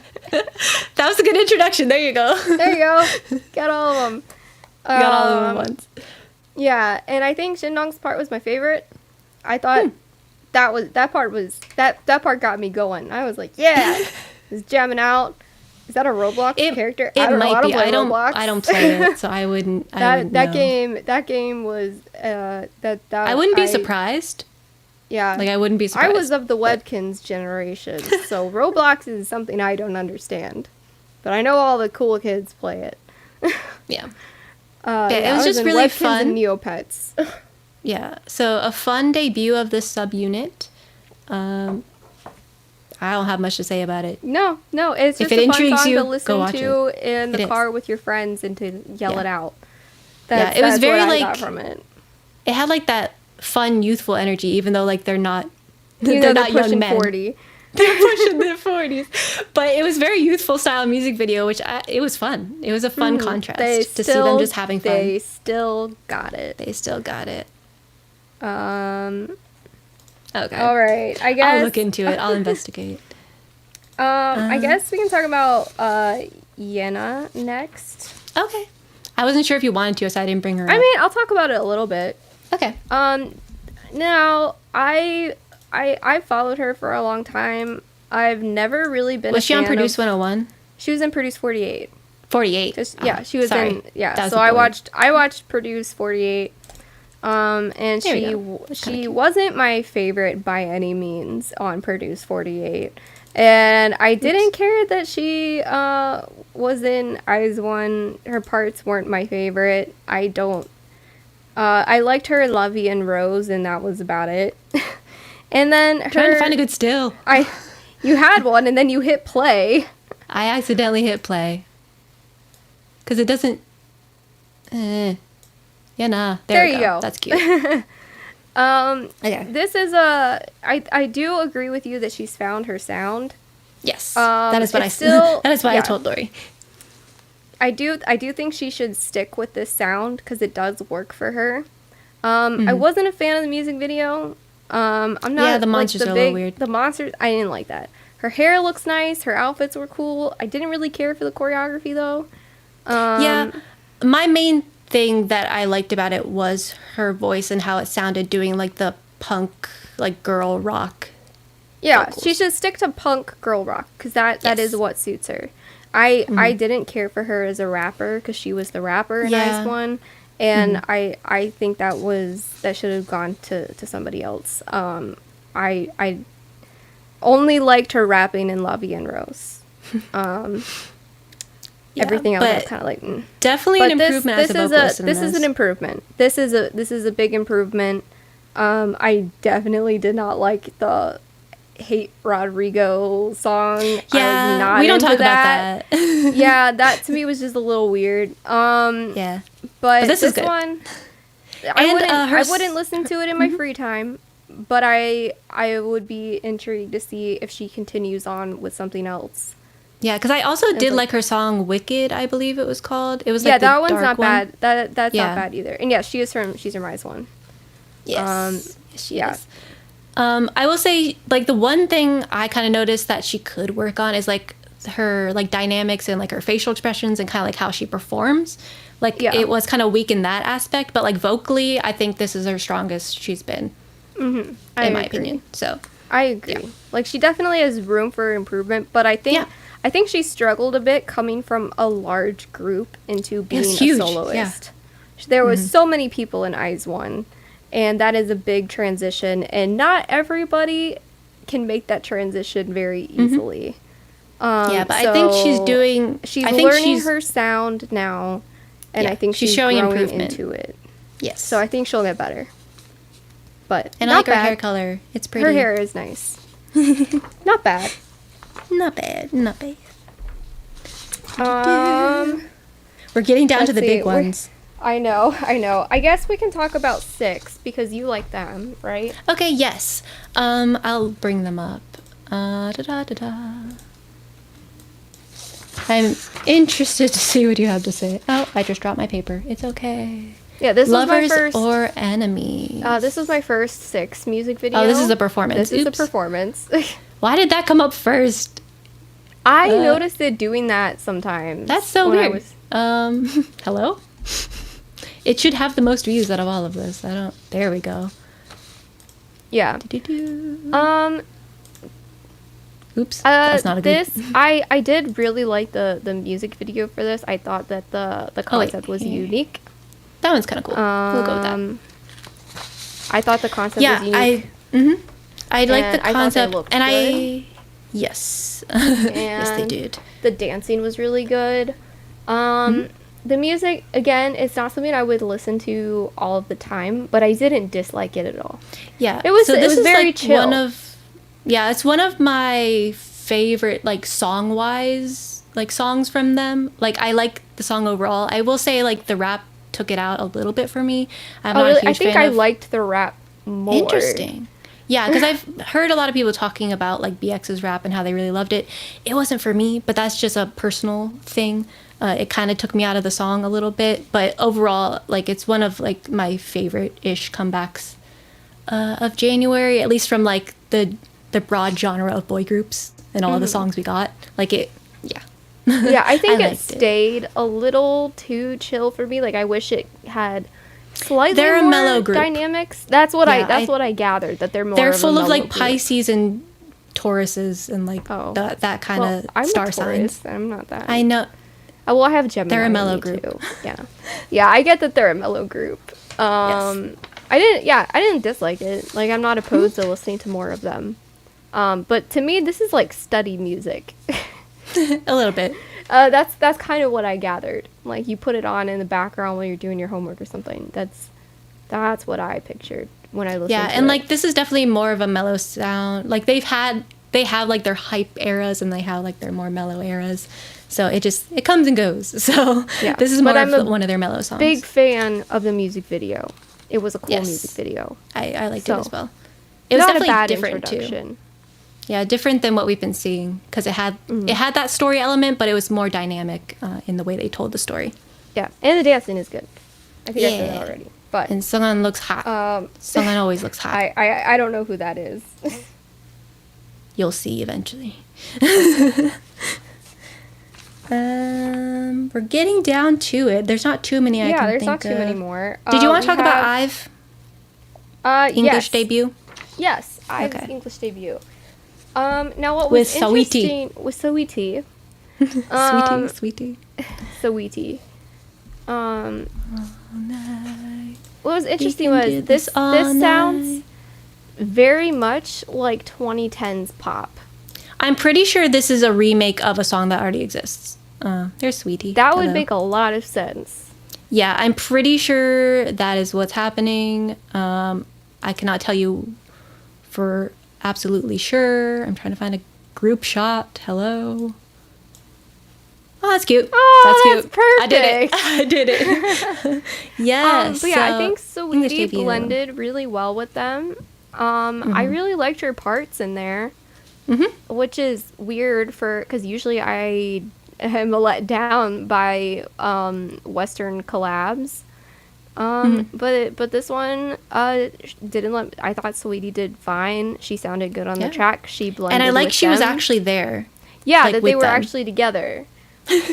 That was a good introduction. There you go. There you go. Got all of them. You got all of them at once. Yeah, and I think Shindong's part was my favorite. I thought that part got me going. I was like, yeah, just jamming out. Is that a Roblox character? It I don't know. might be. I don't play Roblox. I don't play it, so I wouldn't. I wouldn't know. That game was that. I wouldn't be surprised. Yeah, Like I wouldn't be surprised. I was of the Webkins generation, so Roblox is something I don't understand, but I know all the cool kids play it. Yeah. it was just in really Webkins fun. and Neopets. Yeah, so a fun debut of this subunit. I don't have much to say about it. No, it's If just it a fun intrigues song you, to go listen watch to it. in the It car is. with your friends and to yell Yeah. it out. Yeah, it was That's very, what I like- got from it. It had like that fun, youthful energy, even though like they're not, You they're know, not they're young pushing men. 40. They're pushing their 40s. But it was very youthful style music video, which it was fun. It was a fun contrast to see them just having fun. They still got it. They still got it. Okay. All right. I guess I'll look into it. I'll investigate. I guess we can talk about YENA next. Okay. I wasn't sure if you wanted to, so I didn't bring her up. I mean, I'll talk about it a little bit. Okay. Now I followed her for a long time. I've never really been. Was she on fan Produce of, 101? She was in Produce 48. 48. Yeah, she was sorry. in. Yeah, That was so the I board. watched Produce 48. And There we she go. That's kinda she cute. wasn't my favorite by any means on Produce 48. And I didn't care that she was in ITZY. Her parts weren't my favorite. I liked her in La Vie en Rose, and that was about it. And then Trying to find a good still. you had one, and then you hit play. I accidentally hit play. Because it doesn't... Yeah, nah. There you go. That's cute. Okay. This is I do agree with you that she's found her sound. Yes. That is what it's still- that is what yeah. I told Lori. I do think she should stick with this sound because it does work for her. I wasn't a fan of the music video. I'm not. Yeah, the monsters are a little weird. The monsters, I didn't like that. Her hair looks nice. Her outfits were cool. I didn't really care for the choreography though. Yeah. My main thing that I liked about it was her voice and how it sounded doing like the punk, like girl rock. Yeah, vocals. she should stick to punk girl rock because that Yes. is what suits her. I didn't care for her as a rapper because she was the rapper in Yeah. ITZY, and I think that should have gone to somebody else. I only liked her rapping in La Vie en Rose. Yeah, Everything else but was kind of like. definitely But an improvement as a vocalist. this is an improvement. This is a big improvement. I definitely did not like the Hate Rodrigo song. I was Yeah, not we don't into talk about that. Yeah, that to me was just a little weird. Yeah. But this is good. one, And, I wouldn't listen to it in my free time. But I would be intrigued to see if she continues on with something else. Yeah, because I also did like- like her song "Wicked," I believe it was called. It was like Yeah, the that one's dark not one. bad. That's Yeah. not bad either. And yeah, she's from RIIZE. Yes, she yeah. is. I will say, like the one thing I kind of noticed that she could work on is like her like dynamics and like her facial expressions and kind of like how she performs. Like Yeah. it was kind of weak in that aspect, but like vocally, I think this is her strongest she's been, in my agree. opinion. So I agree. Yeah. Like she definitely has room for improvement, but I think she struggled a bit coming from a large group into being a huge, soloist. There was so many people in ITZY, and that is a big transition, and not everybody can make that transition very easily. yeah, but I think she's doing. She's I think learning she's, her sound now, and Yeah, I think she's she's showing growing improvement. into it. Yes. So I think she'll get better. But and I not like her bad. hair color. It's pretty. Her hair is nice. Not bad. Not bad. Not bad. We're getting down to let's the see, big we're- ones. I know. I guess we can talk about 6 because you like them, right? Okay, yes. I'll bring them up. Da-da-da-da. I'm interested to see what you have to say. Oh, I just dropped my paper. It's okay. Yeah, this Lovers was my first. or enemies? This was my first 6 music video. Oh, this is a performance. This is a Oops. performance. Why did that come up first? I noticed it doing that sometimes. That's so when I weird. was- Hello? It should have the most views out of all of this. There we go. Yeah. Do-do-do. Oops. That's not a good. This I did really like the music video for this. I thought that the concept was here. unique. That one's kind of cool. We'll go with that. I thought the concept Yeah, was unique. I like And the I thought they concept, looked and good. yes, yes, they And did. The dancing was really good. The music, again, it's not something I would listen to all of the time, but I didn't dislike it at all. Yeah. It was, so this it was is very like chill. it's one of my favorite, like, song-wise, like, songs from them. Like, I like the song overall. I will say, like, the rap took it out a little bit for me. I'm not Really? a huge I think fan I of... liked the rap more. Interesting. Yeah, because I've heard a lot of people talking about, like, BX's rap and how they really loved it. It wasn't for me, but that's just a personal thing. It kind of took me out of the song a little bit, but overall, like, it's one of, like, my favorite-ish comebacks of January, at least from, like, the broad genre of boy groups and all of the songs we got. Like, it, yeah. Yeah, I think I it stayed a little too chill for me. Like, I wish it had slightly They're more a mellow group. dynamics. That's what what I gathered, that they're more They're of a full of, mellow like, group. Pisces and Tauruses and, like, that kind of I'm star a Taurus. signs. I'm not that. I know. Oh, well, I have Gemini. They're a in mellow me, group. too. Yeah. Yeah, I get that they're a mellow group. Yes. I didn't dislike it. Like, I'm not opposed to listening to more of them. But to me, this is like study music. A little bit. That's kind of what I gathered. Like, you put it on in the background while you're doing your homework or something. That's what I pictured when I listened to it. Yeah, and, like, this is definitely more of a mellow sound. Like, they have, like, their hype eras, and they have, like, their more mellow eras. So it comes and goes. So Yeah. this is But more I'm of a one of their mellow songs. big fan of the music video. It was a cool Yes. music video. I liked it So, as well. It was Not a definitely bad different too. introduction. Yeah, different than what we've been seeing, because it had that story element, but it was more dynamic in the way they told the story. Yeah, and the dancing is good. I think I said that already. But And Sunghan looks hot. Sunghan always looks hot. I don't know who that is. You'll see eventually. We're getting down to it. There's not too many I can think of. Yeah, there's not too many more. Did you want to talk about IVE? English yes. debut? Yes, IVE's Okay. English debut. Now what With was interesting with Saweetie. Sweetie. Saweetie. Night. What was interesting can was do this this all sounds night. very much like 2010s pop. I'm pretty sure this is a remake of a song that already exists. There's Sweetie. That would Hello. make a lot of sense. Yeah, I'm pretty sure that is what's happening. I cannot tell you for absolutely sure. I'm trying to find a group shot. Hello. Oh, that's cute. Oh, that's cute. perfect. I did it. Yes. But yeah, I think English Saweetie debut. blended really well with them. Mm-hmm. I really liked her parts in there, which is weird because usually I am let down by Western collabs. But this one didn't let. I thought Saweetie did fine. She sounded good on the track. She blended, and I like with she was them. actually there. Yeah, like, that they with were them. actually together.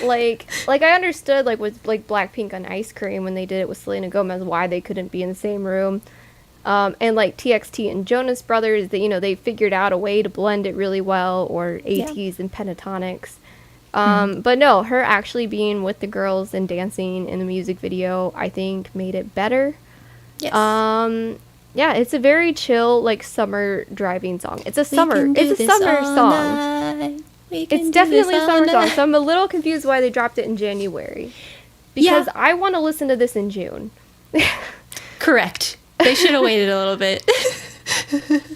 like I understood, like, with like Blackpink on Ice Cream when they did it with Selena Gomez, why they couldn't be in the same room. And like TXT and Jonas Brothers, they figured out a way to blend it really well, or ATEEZ and Pentatonics. But no, her actually being with the girls and dancing in the music video, I think made it better. Yes. Yeah, it's a very chill, like, summer driving song. It's a summer song. It's definitely a summer song. So I'm a little confused why they dropped it in January. Because I want to listen to this in June. Correct. They should have waited a little bit.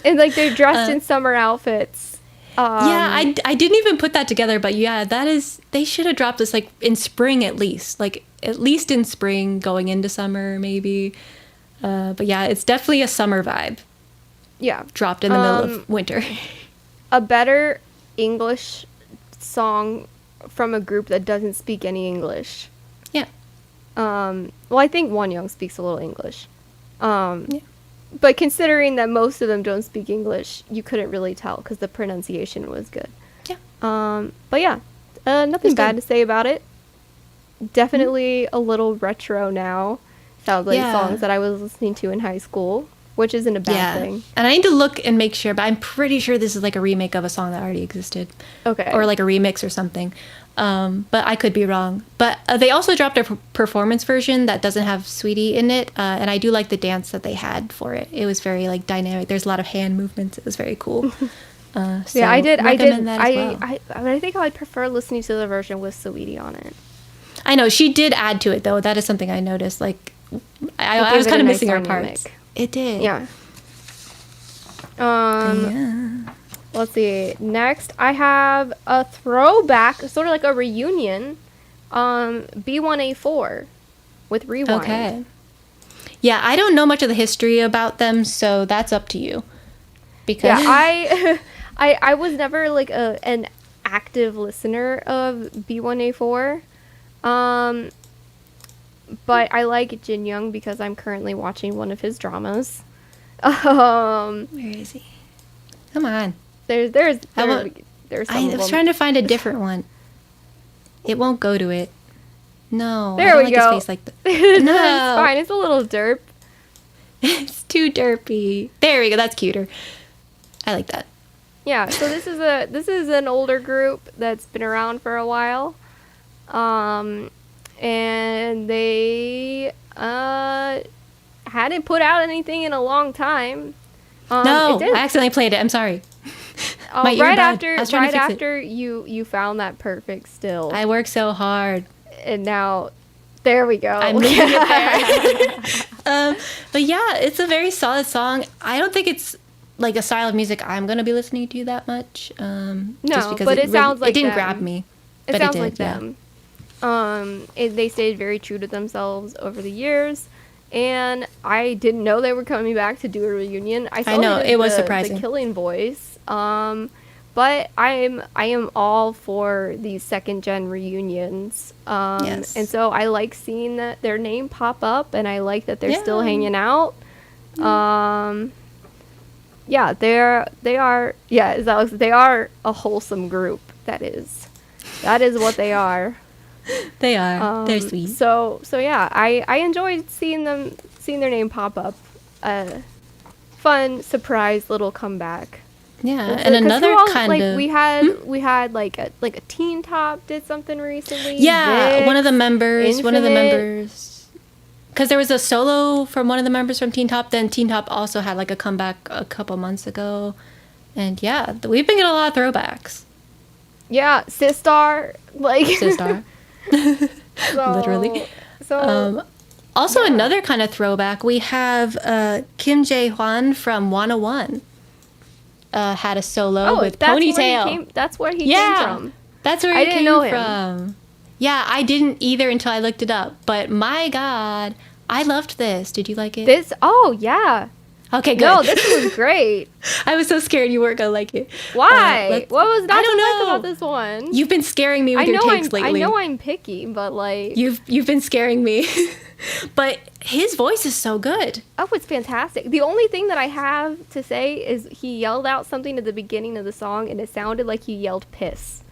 And like they're dressed in summer outfits. I didn't even put that together, but yeah, they should have dropped this like in spring at least. Like at least in spring going into summer maybe. But yeah, it's definitely a summer vibe. Yeah. Dropped in the middle of winter. A better English song from a group that doesn't speak any English. Yeah. Well, I think Wonyoung speaks a little English. But considering that most of them don't speak English, you couldn't really tell because the pronunciation was good. Yeah. But yeah, nothing bad to say about it. Definitely a little retro now. Sounds like songs that I was listening to in high school, which isn't a bad thing. And I need to look and make sure, but I'm pretty sure this is like a remake of a song that already existed. Okay. Or like a remix or something. But I could be wrong. But they also dropped a performance version that doesn't have Sweetie in it. And I do like the dance that they had for it. It was very like dynamic. There's a lot of hand movements. It was very cool. So yeah, I did. recommend that as well. I think I'd prefer listening to the version with Saweetie on it. I know she did add to it though. That is something I noticed. Like, I was kind of missing her parts. It did. Yeah. Yeah. Let's see. Next, I have a throwback, sort of like a reunion. B1A4 with Rewind. Okay. Yeah, I don't know much of the history about them, so that's up to you. Because I was never like an active listener of B1A4. But I like Jin Young because I'm currently watching one of his dramas. Where is he? Come on. There's some I was trying to find a different one. It won't go to it. No. There we go. His face like that. No. It's fine. It's a little derp. It's too derpy. There we go. That's cuter. I like that. Yeah. So this is an older group that's been around for a while, and they hadn't put out anything in a long time. No, I accidentally played it. I'm sorry. Right after you found that perfect still. I worked so hard. And now, there we go. I'm moving it there. But yeah, it's a very solid song. I don't think it's like a style of music I'm going to be listening to that much. Just because but it sounds like it didn't them. grab me. It but sounds it did, like them. They stayed very true to themselves over the years. And I didn't know they were coming back to do a reunion. I know it was surprising. The Killing Voice, but I am all for these second gen reunions. Yes. And so I like seeing that their name pop up, and I like that they're still hanging out. Yeah, they are a wholesome group. That is what they are. They are. They're sweet. So yeah, I enjoyed seeing their name pop up. Fun surprise little comeback. Yeah, and another kind of we had like a Teen Top did something recently. Yeah, Vix, one of the members. Infinite. Because there was a solo from one of the members from Teen Top. Then Teen Top also had like a comeback a couple months ago, and yeah, we've been getting a lot of throwbacks. Yeah, Sistar, like Sistar. Literally. So also another kind of throwback, we have Kim JaeHwan from 101 had a solo with Ponytail. That's where he came from. That's where he came from. Yeah, I didn't either until I looked it up, but my god, I loved this. Did you like it? Yeah. Okay, good. No, this was great. I was so scared you weren't gonna like it. Why? What was not I don't to like know about this one? You've been scaring me with your takes lately. I know I'm picky, but like you've been scaring me. But his voice is so good. Oh, it's fantastic. The only thing that I have to say is he yelled out something at the beginning of the song, and it sounded like he yelled "piss."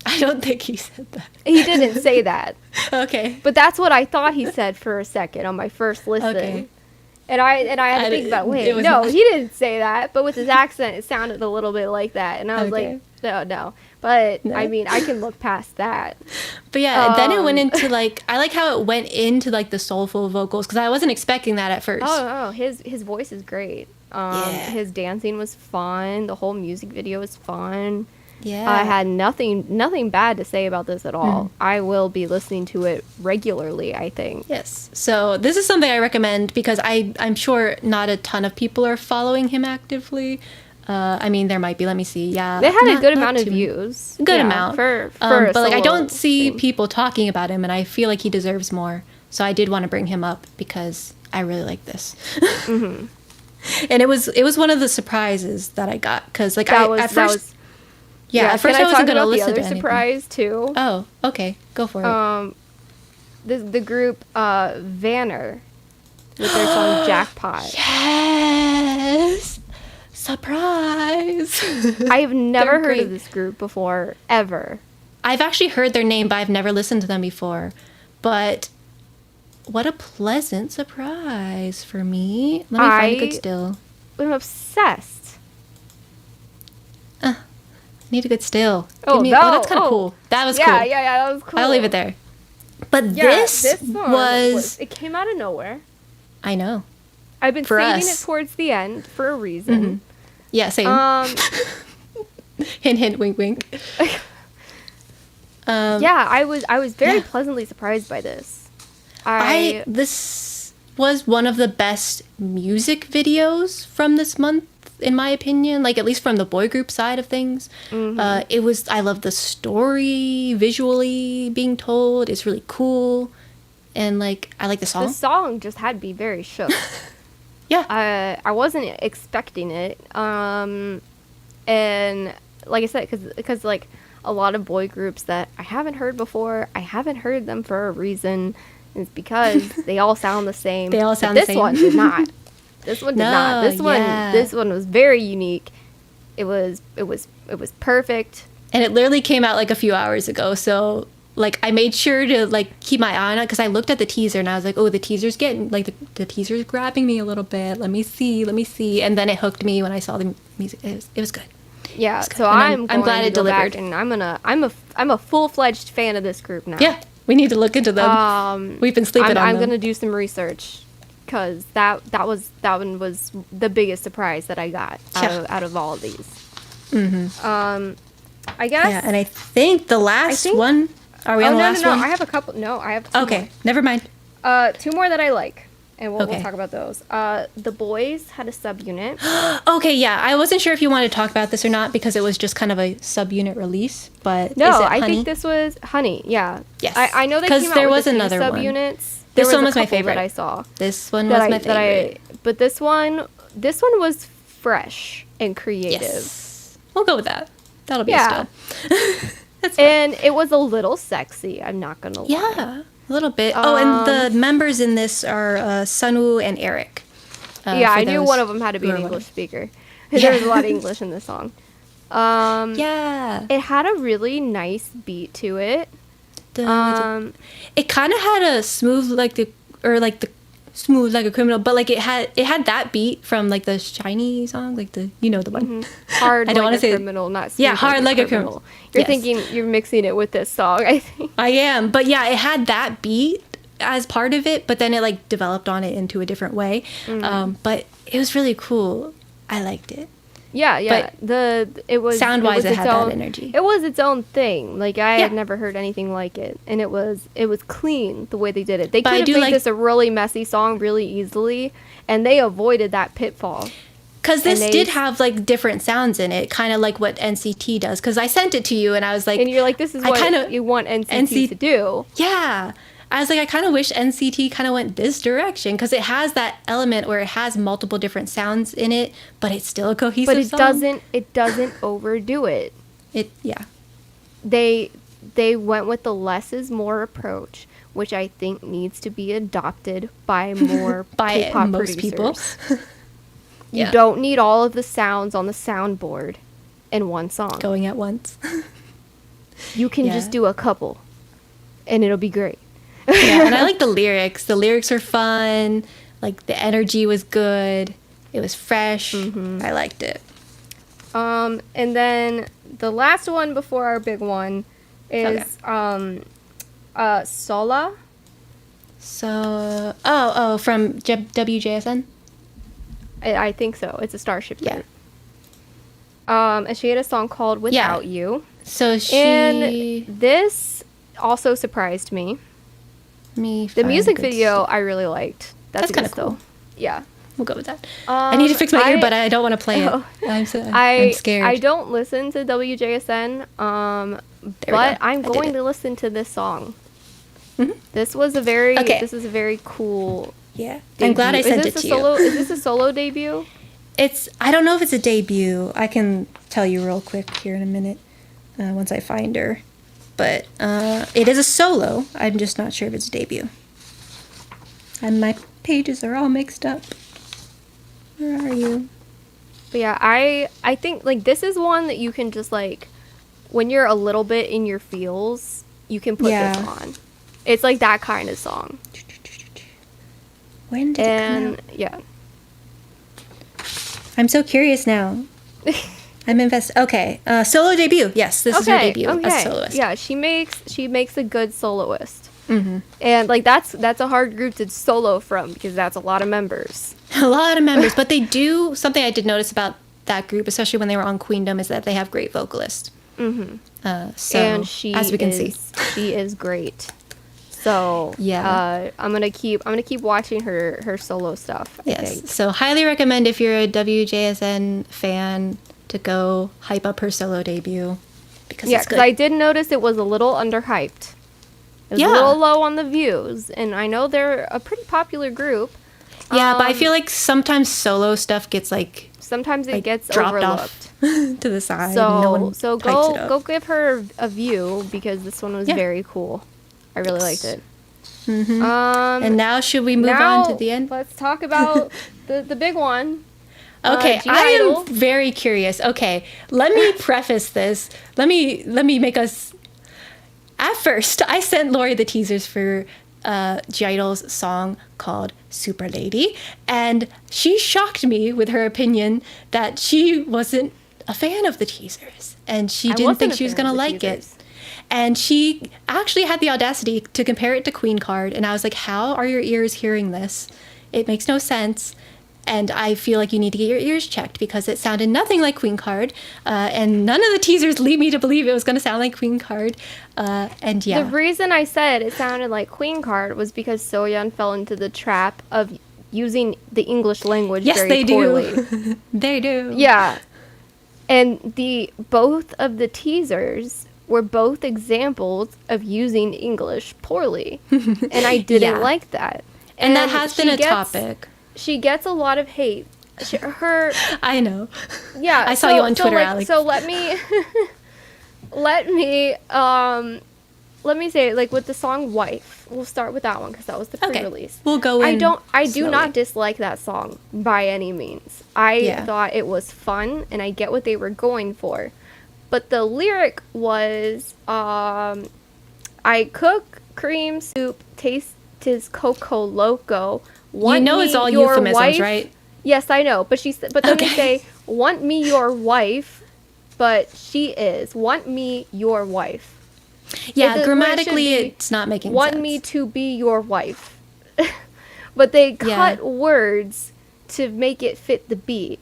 I don't think he said that. He didn't say that. Okay. But that's what I thought he said for a second on my first listen. Okay. And I had to think about, wait, no, he didn't say that. But with his accent, it sounded a little bit like that. And I was like, no. But, no. I mean, I can look past that. But yeah, then it went into, like, I like how it went into, like, the soulful vocals. Because I wasn't expecting that at first. Oh, his voice is great. His dancing was fun. The whole music video was fun. Yeah. I had nothing bad to say about this at all. I will be listening to it regularly, I think. Yes. So this is something I recommend because I'm sure not a ton of people are following him actively. I mean, there might be. Let me see. Yeah. They had a good amount of views. Good amount. For but like I don't see people talking about him, and I feel like he deserves more. So I did want to bring him up because I really like this. Mm-hmm. And it was one of the surprises that I got because like at first. Yeah, at first I wasn't going to listen to anything. Surprise too. Oh, okay. Go for it. The group Vanner with their song Jackpot. Yes! Surprise! I've never heard of this group before, ever. I've actually heard their name, but I've never listened to them before. But what a pleasant surprise for me. Let me find a good still. I'm obsessed. Need a good still. That's kind of cool. That was cool. Yeah, that was cool. I'll leave it there. But this was... It came out of nowhere. I know. I've been saving it towards the end for a reason. Mm-hmm. Yeah, same. Hint, hint, wink, wink. Yeah, I was very pleasantly surprised by this. This was one of the best music videos from this month, in my opinion, like at least from the boy group side of things. I love the story visually being told. It's really cool. And like, I like the song. The song just had me very shook. Yeah. I wasn't expecting it. And like I said, because like a lot of boy groups that I haven't heard before, I haven't heard them for a reason. It's because they all sound the same. They all sound the same. This one did not. This one did not. This one was very unique. It was perfect. And it literally came out like a few hours ago. So like I made sure to like keep my eye on it because I looked at the teaser and I was like, oh, the teaser's getting like the teaser's grabbing me a little bit. Let me see. And then it hooked me when I saw the music. It was good. Yeah. So I'm glad it delivered, and I'm a full-fledged fan of this group now. Yeah, we need to look into them. We've been sleeping on them. I'm gonna do some research because that one was the biggest surprise that I got out of all of these. I guess. Yeah, and I think the last one. Are we on the last one? I have a couple. No, I have two more. Never mind. Two more that I like, and we'll talk about those. The Boyz had a subunit. Okay, yeah. I wasn't sure if you wanted to talk about this or not because it was just kind of a subunit release, but no, is it I think this was Honey. Yeah. Yes. I know they came out there with was another subunits. One. This one was my favorite that I saw. This one was my favorite. But this one was fresh and creative. Yes. We'll go with that. That'll be a still. That's fun. And it was a little sexy, I'm not gonna lie. Yeah, a little bit. And the members in this are Sunwoo and Eric. I knew one of them had to be an English speaker. There was a lot of English in this song. It had a really nice beat to it. It kind of had a smooth smooth like a criminal, but like it had that beat from like the Shiny song, like the one. Hard I don't like want to say criminal, not smooth. Yeah, hard like a criminal. You're thinking you're mixing it with this song, I think. I am, but yeah, it had that beat as part of it, but then it like developed on it into a different way. But it was really cool. I liked it. Yeah. It was sound-wise, it had that energy. It was its own thing. Like I had never heard anything like it, and it was clean the way they did it. They could have made this a really messy song really easily, and they avoided that pitfall. Because this did have like different sounds in it, kind of like what NCT does. Because I sent it to you, and I was like, and you're like, this is what you want NCT to do. Yeah. I was like, I kind of wish NCT kind of went this direction because it has that element where it has multiple different sounds in it, but it's still a cohesive song. It doesn't overdo it. They went with the less is more approach, which I think needs to be adopted by more K-pop most producers. People. You don't need all of the sounds on the soundboard in one song. Going at once. You can just do a couple, and it'll be great. Yeah, and I like the lyrics. The lyrics are fun. Like the energy was good. It was fresh. I liked it. And then the last one before our big one is SEOLA. So from WJSN. I think so. It's a Starship group. And she had a song called Without You. So and this also surprised me. The music video I really liked. That's kind of cool. Yeah. We'll go with that. I need to fix my ear, but I don't want to play it. I'm scared. I don't listen to WJSN, but I'm going to listen to this song. This was a very this is a very cool debut. I'm glad I sent it to you. Is this a solo debut? I don't know if it's a debut. I can tell you real quick here in a minute once I find her. But it is a solo. I'm just not sure if it's a debut. And my pages are all mixed up. Where are you? But yeah, I think like this is one that you can just like when you're a little bit in your feels, you can put this on. It's like that kind of song. When did it come out? Yeah. I'm so curious now. I'm invested. Okay, solo debut. Yes, this is her debut as soloist. Yeah, she makes a good soloist. And like that's a hard group to solo from because that's a lot of members. A lot of members, but they do something I did notice about that group, especially when they were on Queendom, is that they have great vocalists. So And she as we can see, she is great. So yeah, I'm gonna keep watching her solo stuff. I think. So highly recommend if you're a WJSN fan to go hype up her solo debut because it's good. I did notice it was a little underhyped. It was a little low on the views, and I know they're a pretty popular group. Yeah, but I feel like sometimes solo stuff gets like sometimes it gets dropped overlooked off to the side. So and no one so hypes it up. go give her a view because this one was very cool. I really liked it. Mm-hmm. And now should we move on to the end? Let's talk about the big one. Okay, I am very curious. Okay, let me preface this. Let me make us. At first, I sent Lori the teasers for GEIDLE's song called Super Lady, and she shocked me with her opinion that she wasn't a fan of the teasers, and she didn't think she was going to like it. And she actually had the audacity to compare it to Queen Card, and I was like, how are your ears hearing this? It makes no sense. And I feel like you need to get your ears checked because it sounded nothing like Queen Card. And none of the teasers lead me to believe it was going to sound like Queen Card. And yeah. The reason I said it sounded like Queen Card was because Soyeon fell into the trap of using the English language very poorly. Do. They do. Yeah. And both of the teasers were both examples of using English poorly. And I didn't like that. And that has been a topic. She gets a lot of hate. I know. Yeah. I saw you on Twitter, Alex. So let me say, like, with the song Wife, we'll start with that one because that was the pre-release. Okay. We'll go in I do not dislike that song by any means. I thought it was fun and I get what they were going for. But the lyric was, I cook cream soup, taste tis coco loco. It's all euphemisms, wife. Right? Yes, I know. But then they say, want me your wife, but she is. Want me your wife. Yeah, grammatically it's not making sense. Want me to be your wife. But they cut words to make it fit the beat.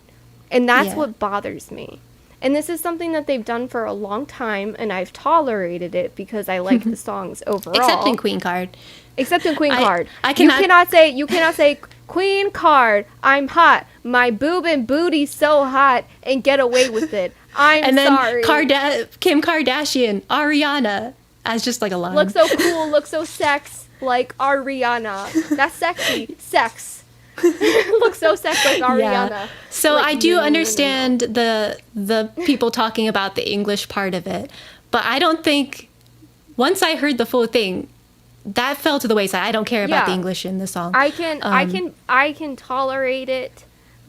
And that's what bothers me. And this is something that they've done for a long time, and I've tolerated it because I like the songs overall. Except in Queen Card. Except in Queen Card. You cannot say Queen Card, I'm hot, my boob and booty so hot, and get away with it. I'm sorry. And then Kim Kardashian, Ariana, as just like a line. Look so cool, look so sex like Ariana. That's sexy. Sex. Look so sex like Ariana. Yeah. So I do understand the people talking about the English part of it, but I don't think once I heard the full thing, that fell to the wayside. I don't care about the English in the song. I can tolerate it,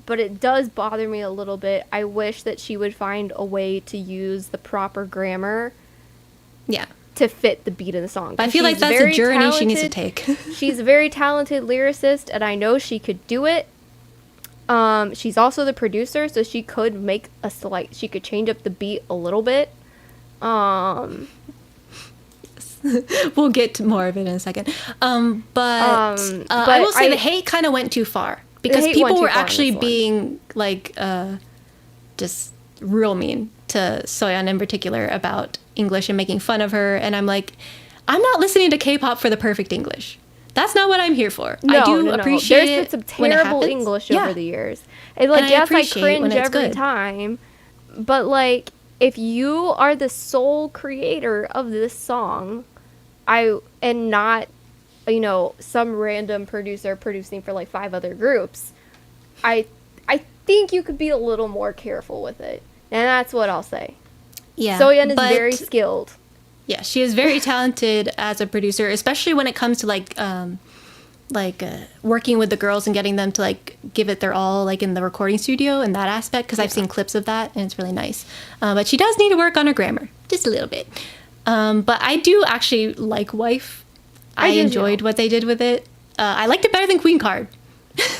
but it does bother me a little bit. I wish that she would find a way to use the proper grammar. Yeah. To fit the beat of the song. But I feel like that's a journey she needs to take. She's a very talented lyricist, and I know she could do it. She's also the producer, so she could make she could change up the beat a little bit. We'll get to more of it in a second. But I will say the hate kind of went too far because people were actually being like just real mean to Soyeon in particular about English and making fun of her, and I'm like, I'm not listening to K-pop for the perfect English. That's not what I'm here for. I do appreciate There's been some terrible English over the years. And like, yes, I cringe every time, but like, if you are the sole creator of this song, and not, some random producer producing for like 5 other groups, I think you could be a little more careful with it. And that's what I'll say. Yeah. Soyeon is very skilled. Yeah, she is very talented as a producer, especially when it comes to working with the girls and getting them to like give it their all, like in the recording studio and that aspect, because I've seen clips of that and it's really nice. But she does need to work on her grammar just a little bit. But I do actually like Wife. I enjoyed what they did with it. I liked it better than Queen Card.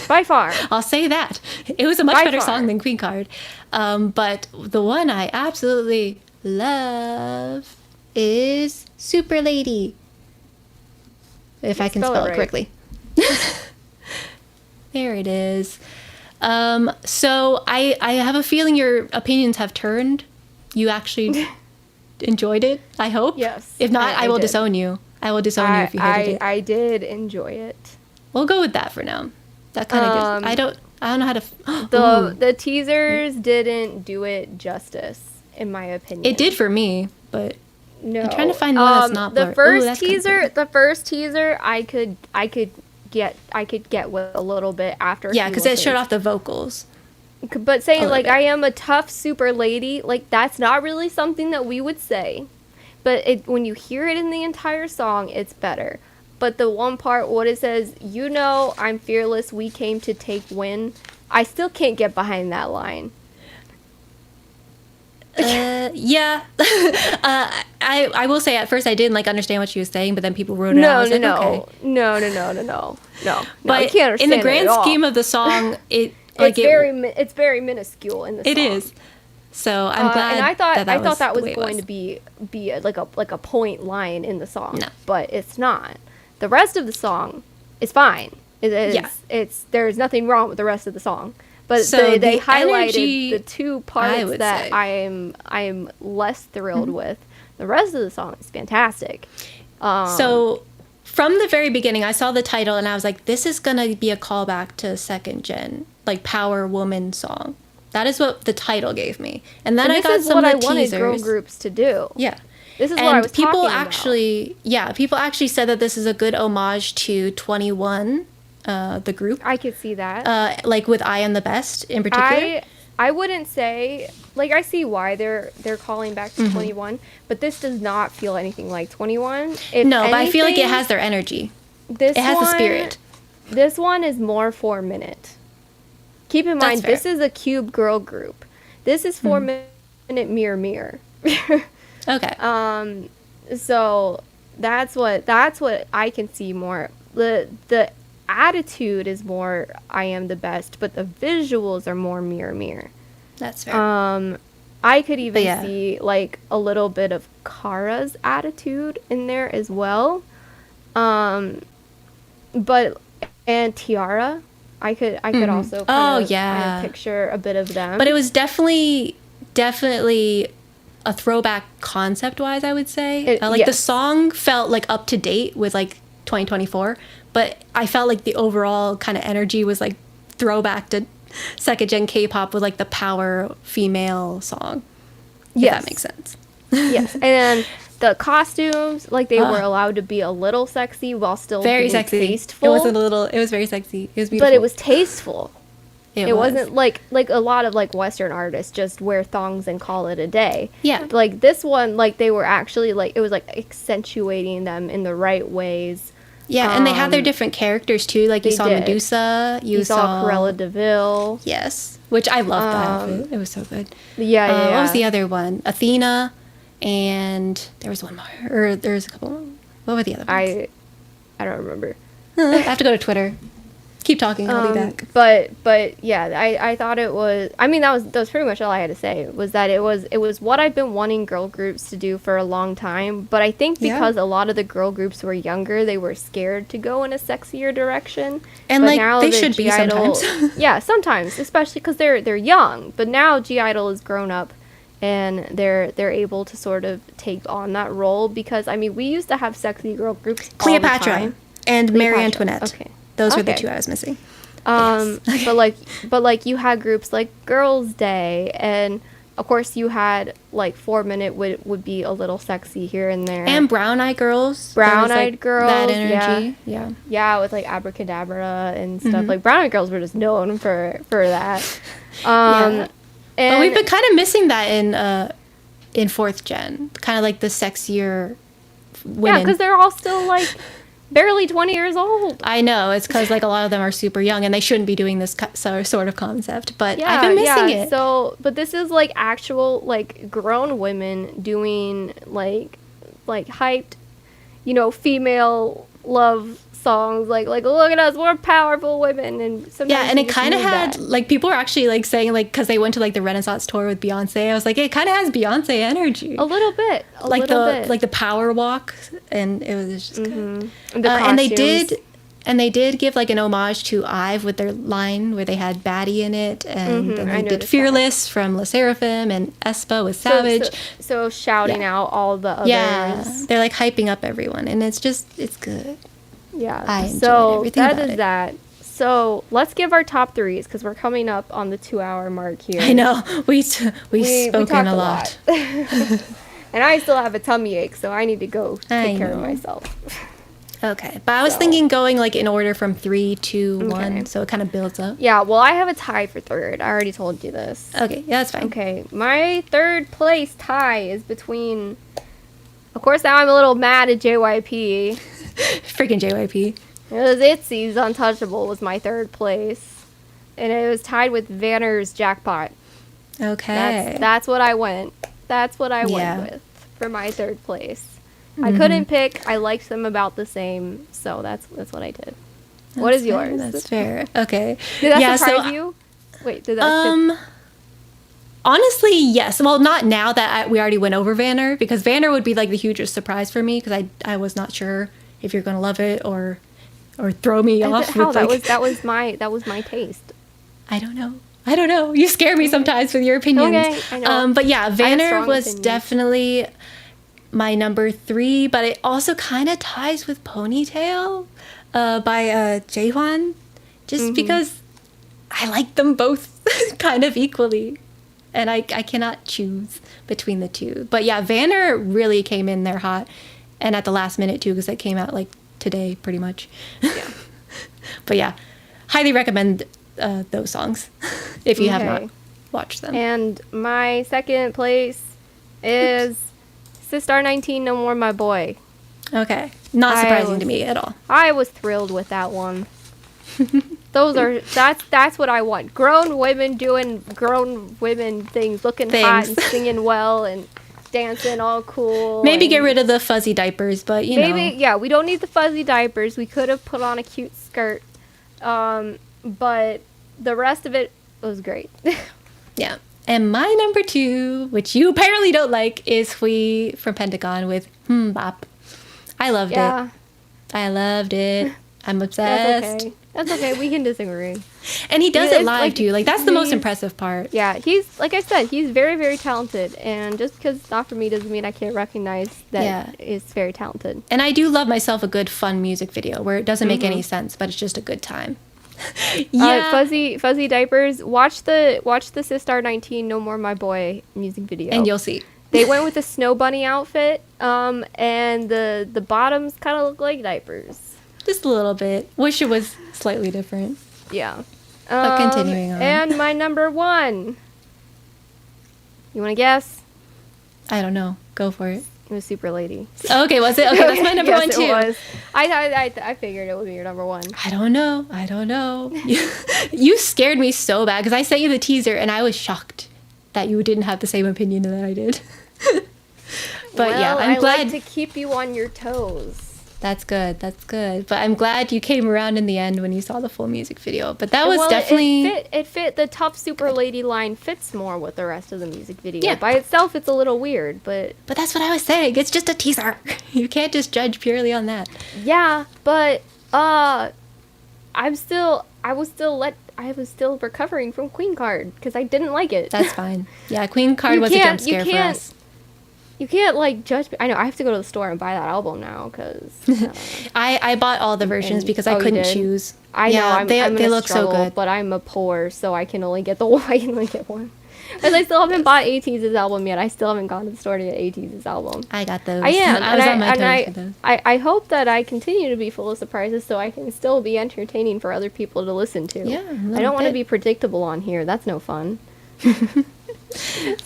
By far. I'll say that. It was a much better song than Queen Card. But the one I absolutely love is Super Lady. If I can spell it correctly. There it is. So I have a feeling your opinions have turned. You actually enjoyed it, I hope. Yes. If not, I will did. disown you. I will disown you if you hated it. I did enjoy it. We'll go with that for now. That kind of gives... I don't know how to... The teasers didn't do it justice, in my opinion. It did for me, but... No. I'm trying to find one that's not blurred. The first teaser, I could get with a little bit after. Yeah, because it showed off the vocals. But saying like I am a tough super lady, like that's not really something that we would say. But when you hear it in the entire song, it's better. But the one part what it says, you know, I'm fearless, we came to take win. I still can't get behind that line. Yeah. I will say at first I didn't like understand what she was saying, but then people wrote it out. I was like, okay. No. But I can't understand in the grand it at all. scheme of the song, it's very minuscule in the song. It is. So I'm glad. And I thought that was the way it going to be like a point line in the song, but it's not. The rest of the song is fine. It is. Yeah. There's nothing wrong with the rest of the song. But so they highlighted the two parts that I am less thrilled with. The rest of the song is fantastic. So from the very beginning, I saw the title and I was like, this is going to be a callback to second gen, like Power Woman song. That is what the title gave me. And then I got some of the teasers. This is what I wanted girl groups to do. Yeah. This is what I was talking about. People actually said that this is a good homage to 21. The group. I could see that. Like with I Am the Best in particular. I wouldn't say, like, I see why they're calling back to 21, but this does not feel anything like 21. But I feel like it has their energy. It has the spirit. This one is more 4 Minute. Keep in mind, this is a Cube girl group. This is 4 Minute Mirror. Okay. So that's what I can see more. The attitude is more I Am the Best, but the visuals are more Mirror. That's fair. I could even see like a little bit of Kara's attitude in there as well. And Tiara, I could also kind of picture a bit of them. But it was definitely a throwback concept wise, I would say. The song felt like up to date with like 2024. But I felt like the overall kind of energy was like throwback to second gen K-pop with like the power female song. If that makes sense. Yes. And the costumes, like they were allowed to be a little sexy while still very being sexy. Tasteful. It was very sexy. It was beautiful. But it was tasteful. It was. wasn't like a lot of like Western artists just wear thongs and call it a day. Yeah. Like this one, like they were actually like, it was like accentuating them in the right ways. Yeah, and they had their different characters too. Like you saw Medusa, you saw Cruella de Vil. Yes, which I loved that outfit. It was so good. Yeah. What was the other one? Athena, and there was one more. Or there was a couple more. What were the other ones? I don't remember. I have to go to Twitter. Keep talking. I'll be back. But yeah, I thought it was. I mean, that was pretty much all I had to say. Was that it was what I've been wanting girl groups to do for a long time. But I think because a lot of the girl groups were younger, they were scared to go in a sexier direction. And but like now they should be sometimes. Yeah, sometimes, especially because they're young. But now G-Idle is grown up, and they're able to sort of take on that role. Because I mean, we used to have sexy girl groups. Cleopatra all the time. and Marie Antoinette. Okay. Those were the two I was missing. Yes. but like you had groups like Girls' Day, and of course you had like 4 Minute would be a little sexy here and there. And Brown Eyed Girls. Girls. That energy. Yeah, with like Abracadabra and stuff. Like Brown Eyed Girls were just known for that. And but we've been kind of missing that in fourth gen. Kind of like the sexier women. Yeah, because they're all still like barely 20 years old. I know. It's because like a lot of them are super young and they shouldn't be doing this sort of concept. But I've been missing it. So, but this is like actual like grown women doing like hyped, female love songs. Like look at us, we're powerful women. And sometimes and it kind of had like people were actually like saying like because they went to like the Renaissance tour with Beyonce. I was like, it kind of has Beyonce energy. A little bit. Like the power walk, and it was just good. And they did And they did give like an homage to IVE with their line where they had Baddie in it, and then they did Fearless from LE SSERAFIM and aespa with Savage. So shouting out all the others. Yeah, they're like hyping up everyone, and it's good. Yeah, I enjoyed everything about that is it. that. So let's give our top threes because we're coming up on the 2-hour mark here. I know we've spoken a lot. And I still have a tummy ache, so I need to go take care of myself. Okay, but I was thinking going like in order from 3, 2, 1, so it kind of builds up. Yeah, well, I have a tie for third. I already told you this. Okay, yeah, that's fine. Okay, my third place tie is between. Of course, now I'm a little mad at JYP. Freaking JYP. It was ITZY's Untouchable was my third place, and it was tied with Vanner's Jackpot. Okay, that's what I went. That's what I went with for my third place. I couldn't pick. I liked them about the same, so that's what I did. What is yours? That's fair. Okay. Did that surprise you? Wait, did that? Honestly, yes. Well, not now that we already went over Vanner, because Vanner would be like the hugest surprise for me because I was not sure if you're gonna love it or throw me off. How that was my taste. I don't know. You scare me sometimes with your opinions. Okay, I know. But yeah, Vanner was definitely my number 3, but it also kind of ties with Ponytail by JaeHwan, just because I like them both kind of equally, and I cannot choose between the two. But yeah, Vanner really came in there hot, and at the last minute too, because it came out like today pretty much. Yeah. But yeah, highly recommend those songs if you have not watched them. And my second place is Sistar 19 No More My Boy. Okay, not surprising to me at all. I was thrilled with that one. That's what I want. Grown women doing grown women things, looking hot and singing well and dancing all cool. Maybe get rid of the fuzzy diapers, but you know. Yeah, we don't need the fuzzy diapers. We could have put on a cute skirt. But the rest of it was great. Yeah. And my number 2, which you apparently don't like, is Hui from Pentagon with Bop. I loved it. I loved it. I'm obsessed. That's okay. We can disagree. And he does it live too. Like, that's the most impressive part. Yeah, he's, like I said, he's very, very talented. And just because it's not for me doesn't mean I can't recognize that it's very talented. And I do love myself a good fun music video where it doesn't make any sense, but it's just a good time. Fuzzy diapers. Watch the Sistar 19 No More My Boy music video, and you'll see they went with a snow bunny outfit. And the bottoms kind of look like diapers, just a little bit. Wish it was slightly different. Yeah. But continuing on. And my number 1. You want to guess? I don't know. Go for it. It was Super Lady. Okay, was it? Okay, that's my number 1 too. It was. I figured it would be your number 1. I don't know. You scared me so bad because I sent you the teaser and I was shocked that you didn't have the same opinion that I did. But yeah, I'm glad. I like to keep you on your toes. That's good. But I'm glad you came around in the end when you saw the full music video. But that was definitely... It fit. The top Super Lady line fits more with the rest of the music video. Yeah. By itself, it's a little weird, but... But that's what I was saying. It's just a teaser. You can't just judge purely on that. Yeah, but I was still recovering from Queen Card because I didn't like it. That's fine. Yeah, Queen Card was a jump scare for us. You can't like judge. I know I have to go to the store and buy that album now because I bought all the versions because I couldn't choose. I know they look so good, but I'm a poor, so I can only get one. Because I still haven't bought ATEEZ's album yet. I still haven't gone to the store to get ATEEZ's album. I got those. I am. I was on my toes for those. I hope that I continue to be full of surprises so I can still be entertaining for other people to listen to. Yeah, I don't want to be predictable on here. That's no fun.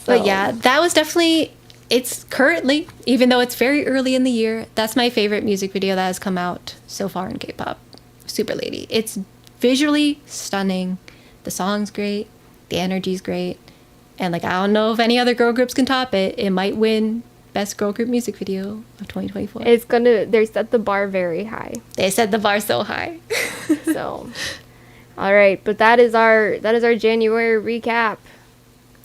But yeah, that was definitely... It's currently, even though it's very early in the year, that's my favorite music video that has come out so far in K-pop. Super Lady. It's visually stunning. The song's great. The energy's great. And like, I don't know if any other girl groups can top it. It might win Best Girl Group Music Video of 2024. They set the bar very high. They set the bar so high. So, all right. But that is our January recap.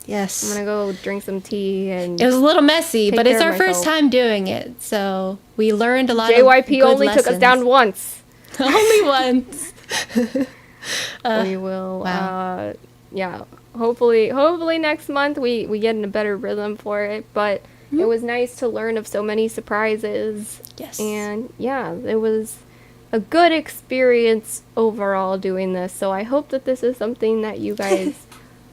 Yes. I'm going to go drink some tea. And it was a little messy, but it's our first time doing it. So we learned a lot of good JYP only lessons. took us down once. Only once. We will. Wow. Yeah. Hopefully next month we get in a better rhythm for it. But it was nice to learn of so many surprises. Yes. And yeah, it was a good experience overall doing this. So I hope that this is something that you guys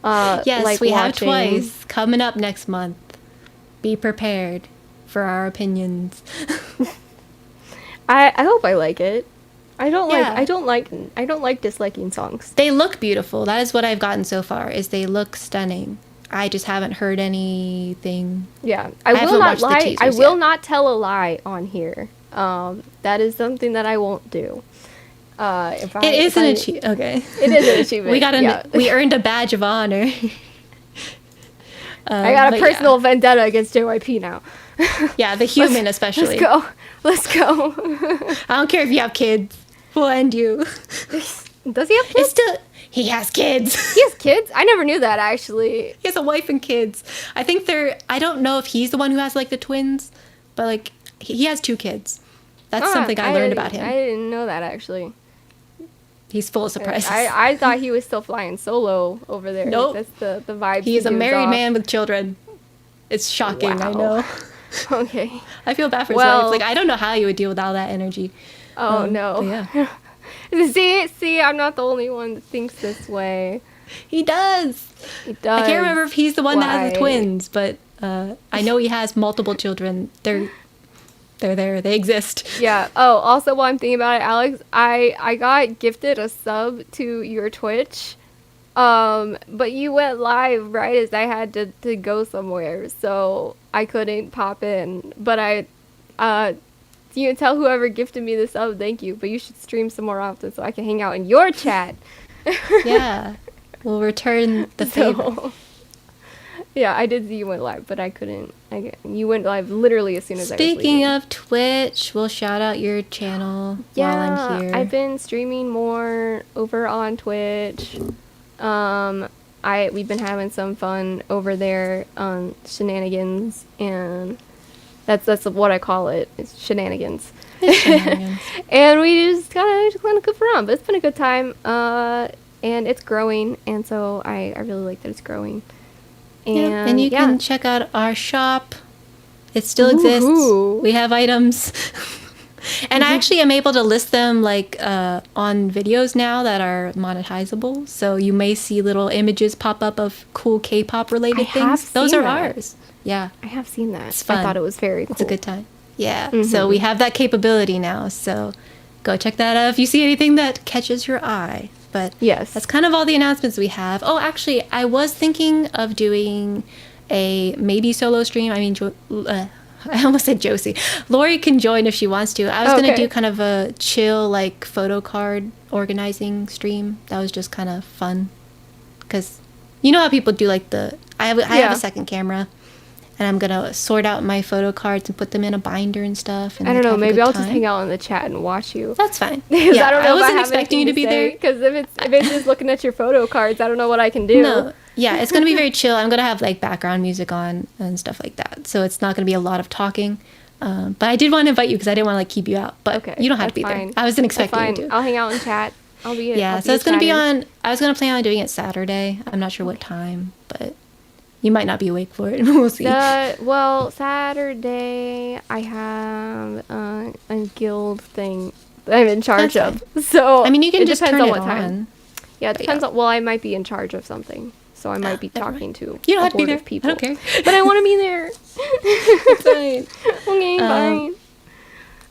yes, like we have watching. twice coming up next month. Be prepared for our opinions. I hope I like it. I don't Yeah. like disliking songs. They look beautiful. That is what I've gotten so far. Is they look stunning. I just haven't heard anything. Yeah, I I will haven't not watched the lie. I teasers will yet. not tell a lie on here. That is something that I won't do. It is an achievement. Okay. It is an achievement. We earned a badge of honor. I got a but personal vendetta against JYP now. Yeah, the human especially. Let's go. I don't care if you have kids. We'll end you. Does he have kids? He has kids. He has kids? I never knew that, actually. He has a wife and kids. I don't know if he's the one who has like the twins, but like he has 2 kids. That's something I learned about him. I didn't know that, actually. He's full of surprises. I thought he was still flying solo over there. Nope. That's the vibe. He's a gives married off. man with children. It's shocking, I Wow. know. Okay. I feel bad for his Well- wife. Like, I don't know how you would deal with all that energy. Oh, no. But yeah. See, I'm not the only one that thinks this way. He does. He does. I can't remember if he's the one that has the Why? twins, but I know he has multiple children. They're there. They exist. Yeah. Oh, also while I'm thinking about it, Alex, I got gifted a sub to your Twitch. But you went live right as I had to go somewhere, so I couldn't pop in. But you can tell whoever gifted me the sub, thank you. But you should stream some more often so I can hang out in your chat. Yeah. We'll return the favor. So, yeah, I did see you went live, but I couldn't. You went live literally as soon as I was leaving. Speaking of Twitch, we'll shout out your channel while I'm here. I've been streaming more over on Twitch. We've been having some fun over there on shenanigans, and that's what I call it. It's shenanigans. Shenanigans. And we just kind of goof around, but it's been a good time. And it's growing, and so I really like that it's growing. And you can check out our shop. It still exists. Ooh. We have items. And I actually am able to list them like on videos now that are monetizable. So you may see little images pop up of cool K-pop related things. Those are ours. Yeah. I have seen that. It's fun. I thought it was very cool. It's a good time. Yeah. So we have that capability now. So go check that out if you see anything that catches your eye. But yes, that's kind of all the announcements we have. Oh, actually, I was thinking of doing a maybe solo stream. I mean, I almost said Josie. Lori can join if she wants to. I was going to do kind of a chill, like, photo card organizing stream. That was just kind of fun. Because you know how people do, like, I have a second camera. And I'm going to sort out my photo cards and put them in a binder and stuff. And I don't know. have a Maybe good I'll time. just hang out in the chat and watch you. That's fine. Yeah, I wasn't expecting you to be there. Because if it's just looking at your photo cards, I don't know what I can do. No. Yeah, it's going to be very chill. I'm going to have like background music on and stuff like that. So it's not going to be a lot of talking. But I did want to invite you because I didn't want to like keep you out. But you don't have to be fine. there. I wasn't expecting you to. I'll hang out in chat. I'll be Yeah, so it's going to be on. I was going to plan on doing it Saturday. I'm not sure what time, but you might not be awake for it. We'll see. Well, Saturday I have a guild thing that I'm in charge of. So I mean, you can just depends turn on it what on. time. Yeah, it depends on. Well, I might be in charge of something, so I might be talking to. You don't have to be board there. of people. I don't care. But I want to be there. It's fine. Okay, fine.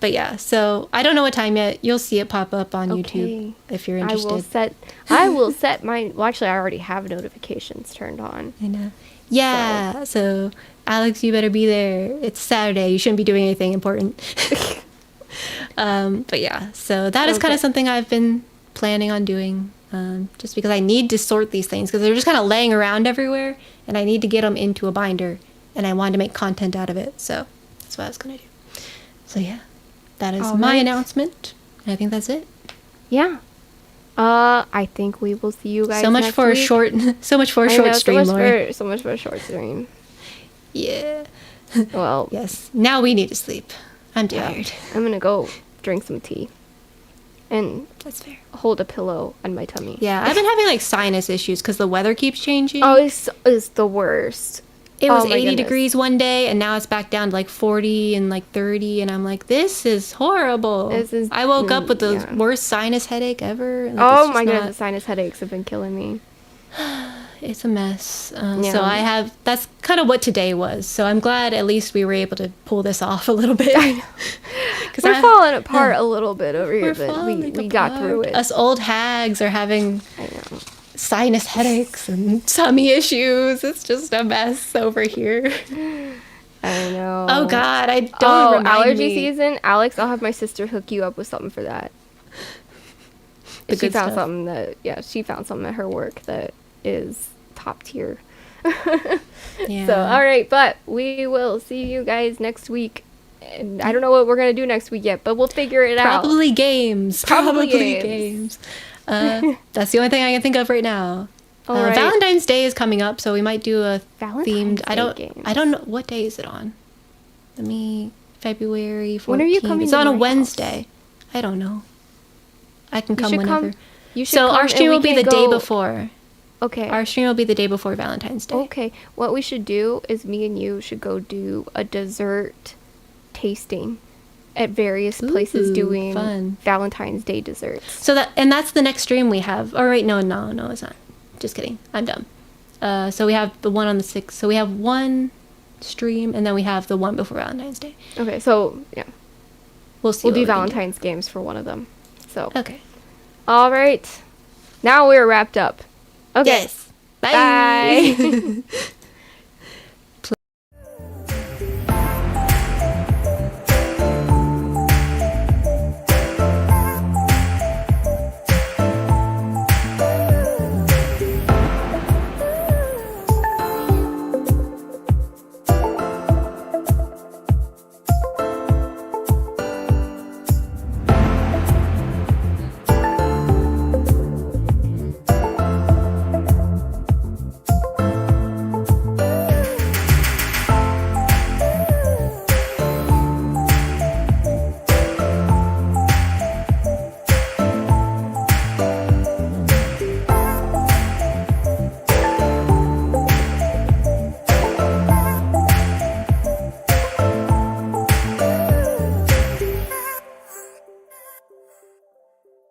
But yeah, so I don't know what time yet. You'll see it pop up on YouTube if you're interested. I will set my. Well, actually, I already have notifications turned on. I know. Yeah. So Alex, you better be there. It's Saturday. You shouldn't be doing anything important. But yeah, so that is kind of something I've been planning on doing. Just because I need to sort these things because they're just kind of laying around everywhere, and I need to get them into a binder, and I wanted to make content out of it. So that's what I was gonna do. So yeah. That is my announcement. And I think that's it. Yeah. I think we will see you guys so much next for week. so much for a short stream, Lori. So much for a short stream. Yeah. Well, yes. Now we need to sleep. I'm tired. I'm gonna go drink some tea. and That's fair. hold a pillow on my tummy. Yeah, I've been having like sinus issues because the weather keeps changing. Oh, it's the worst. It was Oh my 80 goodness. degrees one day, and now it's back down to like 40 and like 30, and I'm like, this is horrible. I woke up with the worst sinus headache ever. Like, Oh my goodness, the sinus headaches have been killing me. It's a mess. So that's kind of what today was. So I'm glad at least we were able to pull this off a little bit. I know. We're falling apart a little bit over here, but we got through it. Us old hags are having I know. sinus headaches and tummy issues. It's just a mess over here. I know. Oh God, I don't remind allergy me. season. Alex, I'll have my sister hook you up with something for that. The She good found stuff. something she found something at her work that is top tier. Yeah. So, all right, but we will see you guys next week. And I don't know what we're going to do next week yet, but we'll figure it out. Probably games. Probably games. That's the only thing I can think of right now. All right. Valentine's Day is coming up, so we might do a Valentine's themed. Day games. I don't know what day is it on. February 14th. When are you coming It's to on a my Wednesday. I don't know. I can come whenever. You should So come our and stream we will be can the day go- before. Okay. Our stream will be the day before Valentine's Day. Okay. What we should do is me and you should go do a dessert tasting at various places Ooh, doing fun. Valentine's Day desserts. So that's the next stream we have. Oh wait, no, it's not. Just kidding. I'm dumb. So we have the one on the 6th. So we have one stream, and then we have the one before Valentine's Day. Okay, so yeah, We'll see. we'll what do we can Valentine's games for one of them. So Okay. all right, now we're wrapped up. Okay. Yes. Bye. Bye.